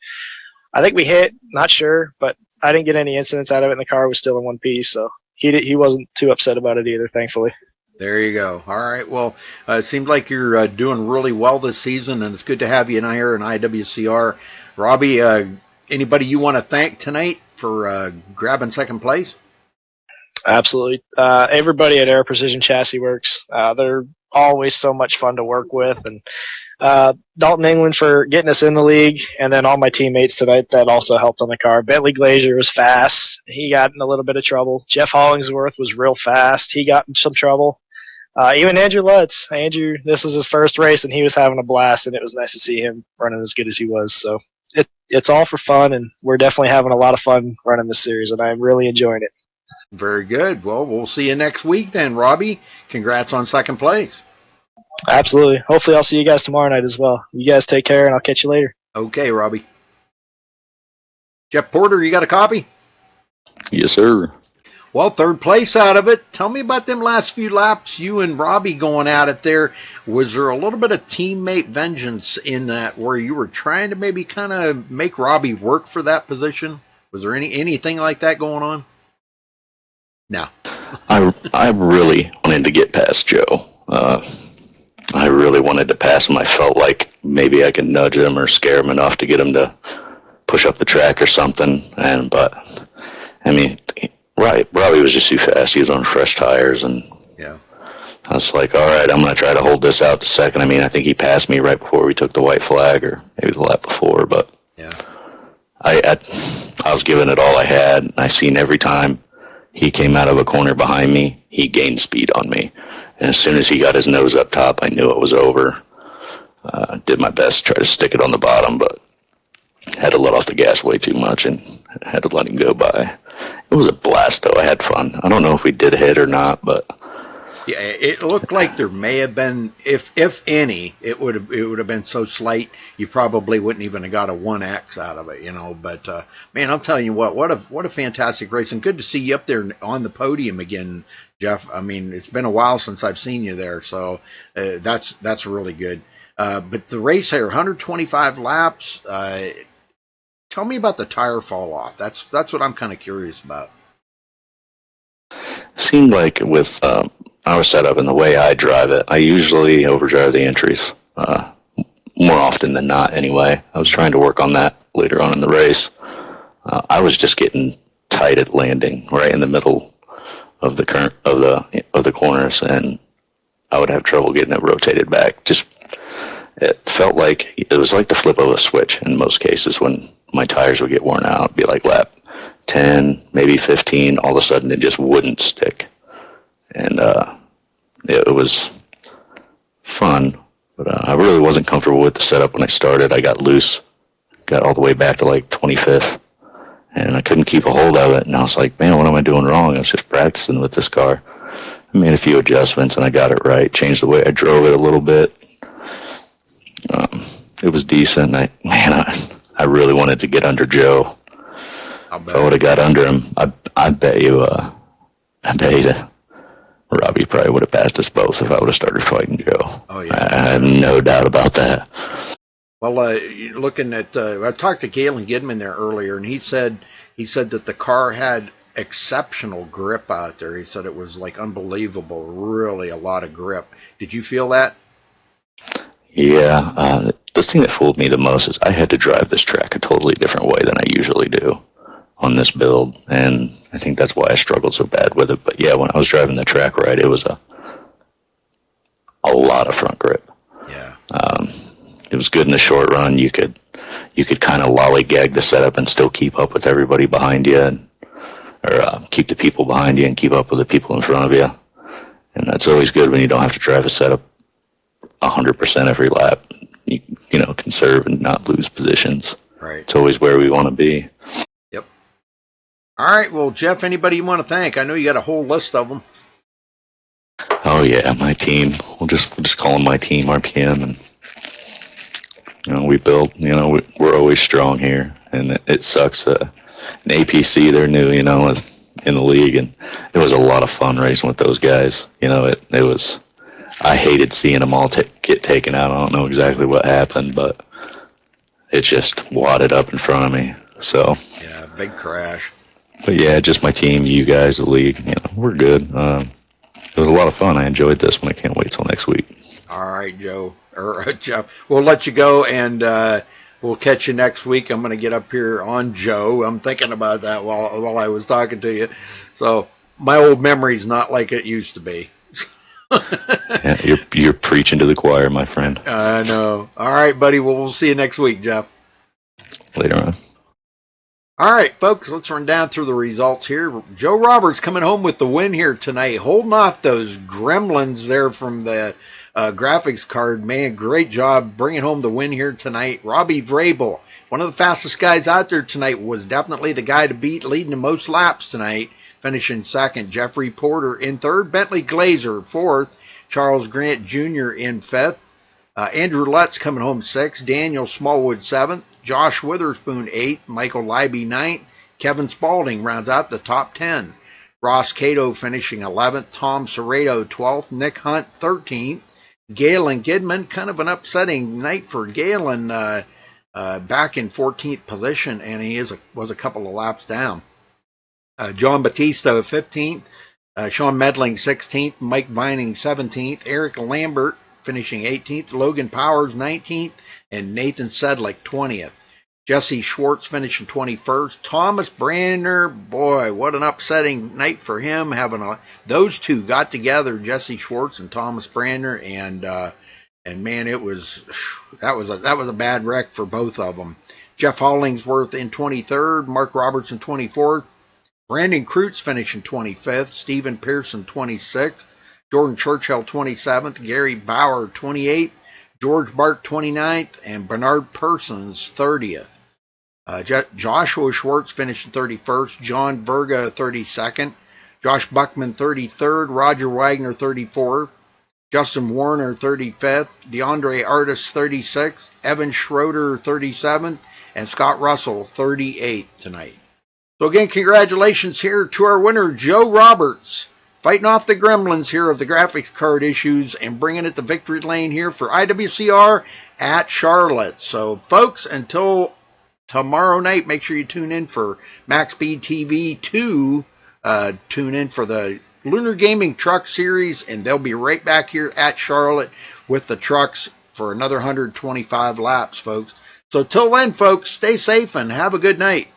I think we hit, not sure, but I didn't get any incidents out of it, and the car was still in one piece. So he wasn't too upset about it either, thankfully. There you go. All right. Well, it seems like you're doing really well this season, and it's good to have you in here in IWCR. Robbie, anybody you want to thank tonight for grabbing second place? Absolutely. Everybody at Air Precision Chassis Works. They're always so much fun to work with. And Dalton England for getting us in the league, and then all my teammates tonight that also helped on the car. Bentley Glazier was fast. He got in a little bit of trouble. Jeff Hollingsworth was real fast. He got in some trouble. Even Andrew Lutz. Andrew, this was his first race, and he was having a blast, and it was nice to see him running as good as he was. So it's all for fun, and we're definitely having a lot of fun running this series, and I'm really enjoying it. Very good. Well, we'll see you next week then, Robbie. Congrats on second place. Absolutely. Hopefully I'll see you guys tomorrow night as well. You guys take care, and I'll catch you later. Okay, Robbie. Jeff Porter, you got a copy? Yes, sir. Well, third place out of it. Tell me about them last few laps, you and Robbie going at it there. Was there a little bit of teammate vengeance in that where you were trying to maybe kind of make Robbie work for that position? Was there anything like that going on? No. I really wanted to get past Joe. I really wanted to pass him. I felt like maybe I could nudge him or scare him enough to get him to push up the track or something. But I mean, Robbie was just too fast. He was on fresh tires, and I was like, all right, I'm going to try to hold this out to second. I mean, I think he passed me right before we took the white flag, or maybe the lap before, but I was giving it all I had, and I seen every time he came out of a corner behind me, he gained speed on me. And as soon as he got his nose up top, I knew it was over. Did my best to try to stick it on the bottom, but had to let off the gas way too much and had to let him go by. It was a blast, though. I had fun. I don't know if we did hit or not, but yeah, it looked like there may have been, if any, it would have been so slight you probably wouldn't even have got a 1X out of it, you know. But man, I'm telling you what a fantastic race, and good to see you up there on the podium again, Jeff. I mean, it's been a while since I've seen you there, so that's really good. But the race here, 125 laps. Tell me about the tire fall off. That's what I'm kind of curious about. Seemed like with our setup and the way I drive it, I usually overdrive the entries more often than not. Anyway, I was trying to work on that later on in the race. I was just getting tight at landing, right in the middle of the corners, and I would have trouble getting it rotated back. It felt like it was like the flip of a switch in most cases when my tires would get worn out. It'd be like lap 10, maybe 15, all of a sudden it just wouldn't stick. And it was fun, but I really wasn't comfortable with the setup when I started. I got loose, got all the way back to like 25th, and I couldn't keep a hold of it. And I was like, man, what am I doing wrong? I was just practicing with this car. I made a few adjustments, and I got it right, changed the way I drove it a little bit. It was decent. I really wanted to get under Joe. If I would have got under him, I bet you Robbie probably would have passed us both if I would have started fighting Joe. Oh yeah, I have no doubt about that. Well, looking at, I talked to Galen Gidman there earlier, and he said that the car had exceptional grip out there. He said it was like unbelievable, really a lot of grip. Did you feel that? Yeah, the thing that fooled me the most is I had to drive this track a totally different way than I usually do on this build, and I think that's why I struggled so bad with it. But yeah, when I was driving the track right, it was a lot of front grip. Yeah. It was good in the short run. You could kind of lollygag the setup and still keep up with everybody behind you, or keep the people behind you and keep up with the people in front of you. And that's always good when you don't have to drive a setup 100% every lap. You know, conserve and not lose positions. Right. It's always where we want to be. Yep. All right. Well, Jeff, anybody you want to thank? I know you got a whole list of them. Oh yeah, my team. We'll just call them my team, RPM, and we build. We're always strong here, and it sucks. In APC, they're new, in the league, and it was a lot of fun racing with those guys. It was. I hated seeing them all get taken out. I don't know exactly what happened, but it just wadded up in front of me. So yeah, big crash. But yeah, just my team, you guys, the league. We're good. It was a lot of fun. I enjoyed this one. I can't wait till next week. All right, Joe or Jeff. We'll let you go, and we'll catch you next week. I'm going to get up here on Joe. I'm thinking about that while I was talking to you. So my old memory's not like it used to be. Yeah, you're preaching to the choir, my friend. I know. All right, buddy. Well, we'll see you next week, Jeff. Later on. All right, folks, let's run down through the results here. Joe Roberts coming home with the win here tonight, holding off those gremlins there from the graphics card. Man, great job bringing home the win here tonight. Robbie Vrabel, one of the fastest guys out there tonight, was definitely the guy to beat, leading the most laps tonight, finishing second. Jeffrey Porter in third, Bentley Glazer fourth, Charles Grant Jr. in fifth. Andrew Lutz coming home sixth, Daniel Smallwood seventh, Josh Witherspoon eighth, Michael Leiby ninth, Kevin Spalding rounds out the top 10. Ross Cato finishing 11th, Tom Serrato 12th, Nick Hunt 13th, Galen Gidman, kind of an upsetting night for Galen, back in 14th position, and he was a couple of laps down. John Batista 15th, Sean Medling 16th, Mike Vining 17th, Eric Lambert finishing 18th, Logan Powers 19th, and Nathan Sedlick 20th. Jesse Schwartz finishing 21st. Thomas Brandner, boy, what an upsetting night for him. Those two got together, Jesse Schwartz and Thomas Brandner, and man, that was a bad wreck for both of them. Jeff Hollingsworth in 23rd, Mark Robertson 24th, Brandon Kreutz finishing 25th, Stephen Pearson 26th, Jordan Churchill 27th, Gary Bauer 28th, George Bart 29th, and Bernard Persons 30th. Joshua Schwartz finishing 31st, John Verga 32nd, Josh Buckman 33rd, Roger Wagner 34th, Justin Warner 35th, DeAndre Artis 36th, Evan Schroeder 37th, and Scott Russell 38th tonight. So again, congratulations here to our winner, Joe Roberts, fighting off the gremlins here of the graphics card issues and bringing it to victory lane here for IWCR at Charlotte. So, folks, until tomorrow night, make sure you tune in for MaxSpeedTV 2. Tune in for the Lunar Gaming Truck Series, and they'll be right back here at Charlotte with the trucks for another 125 laps, folks. So, till then, folks, stay safe and have a good night.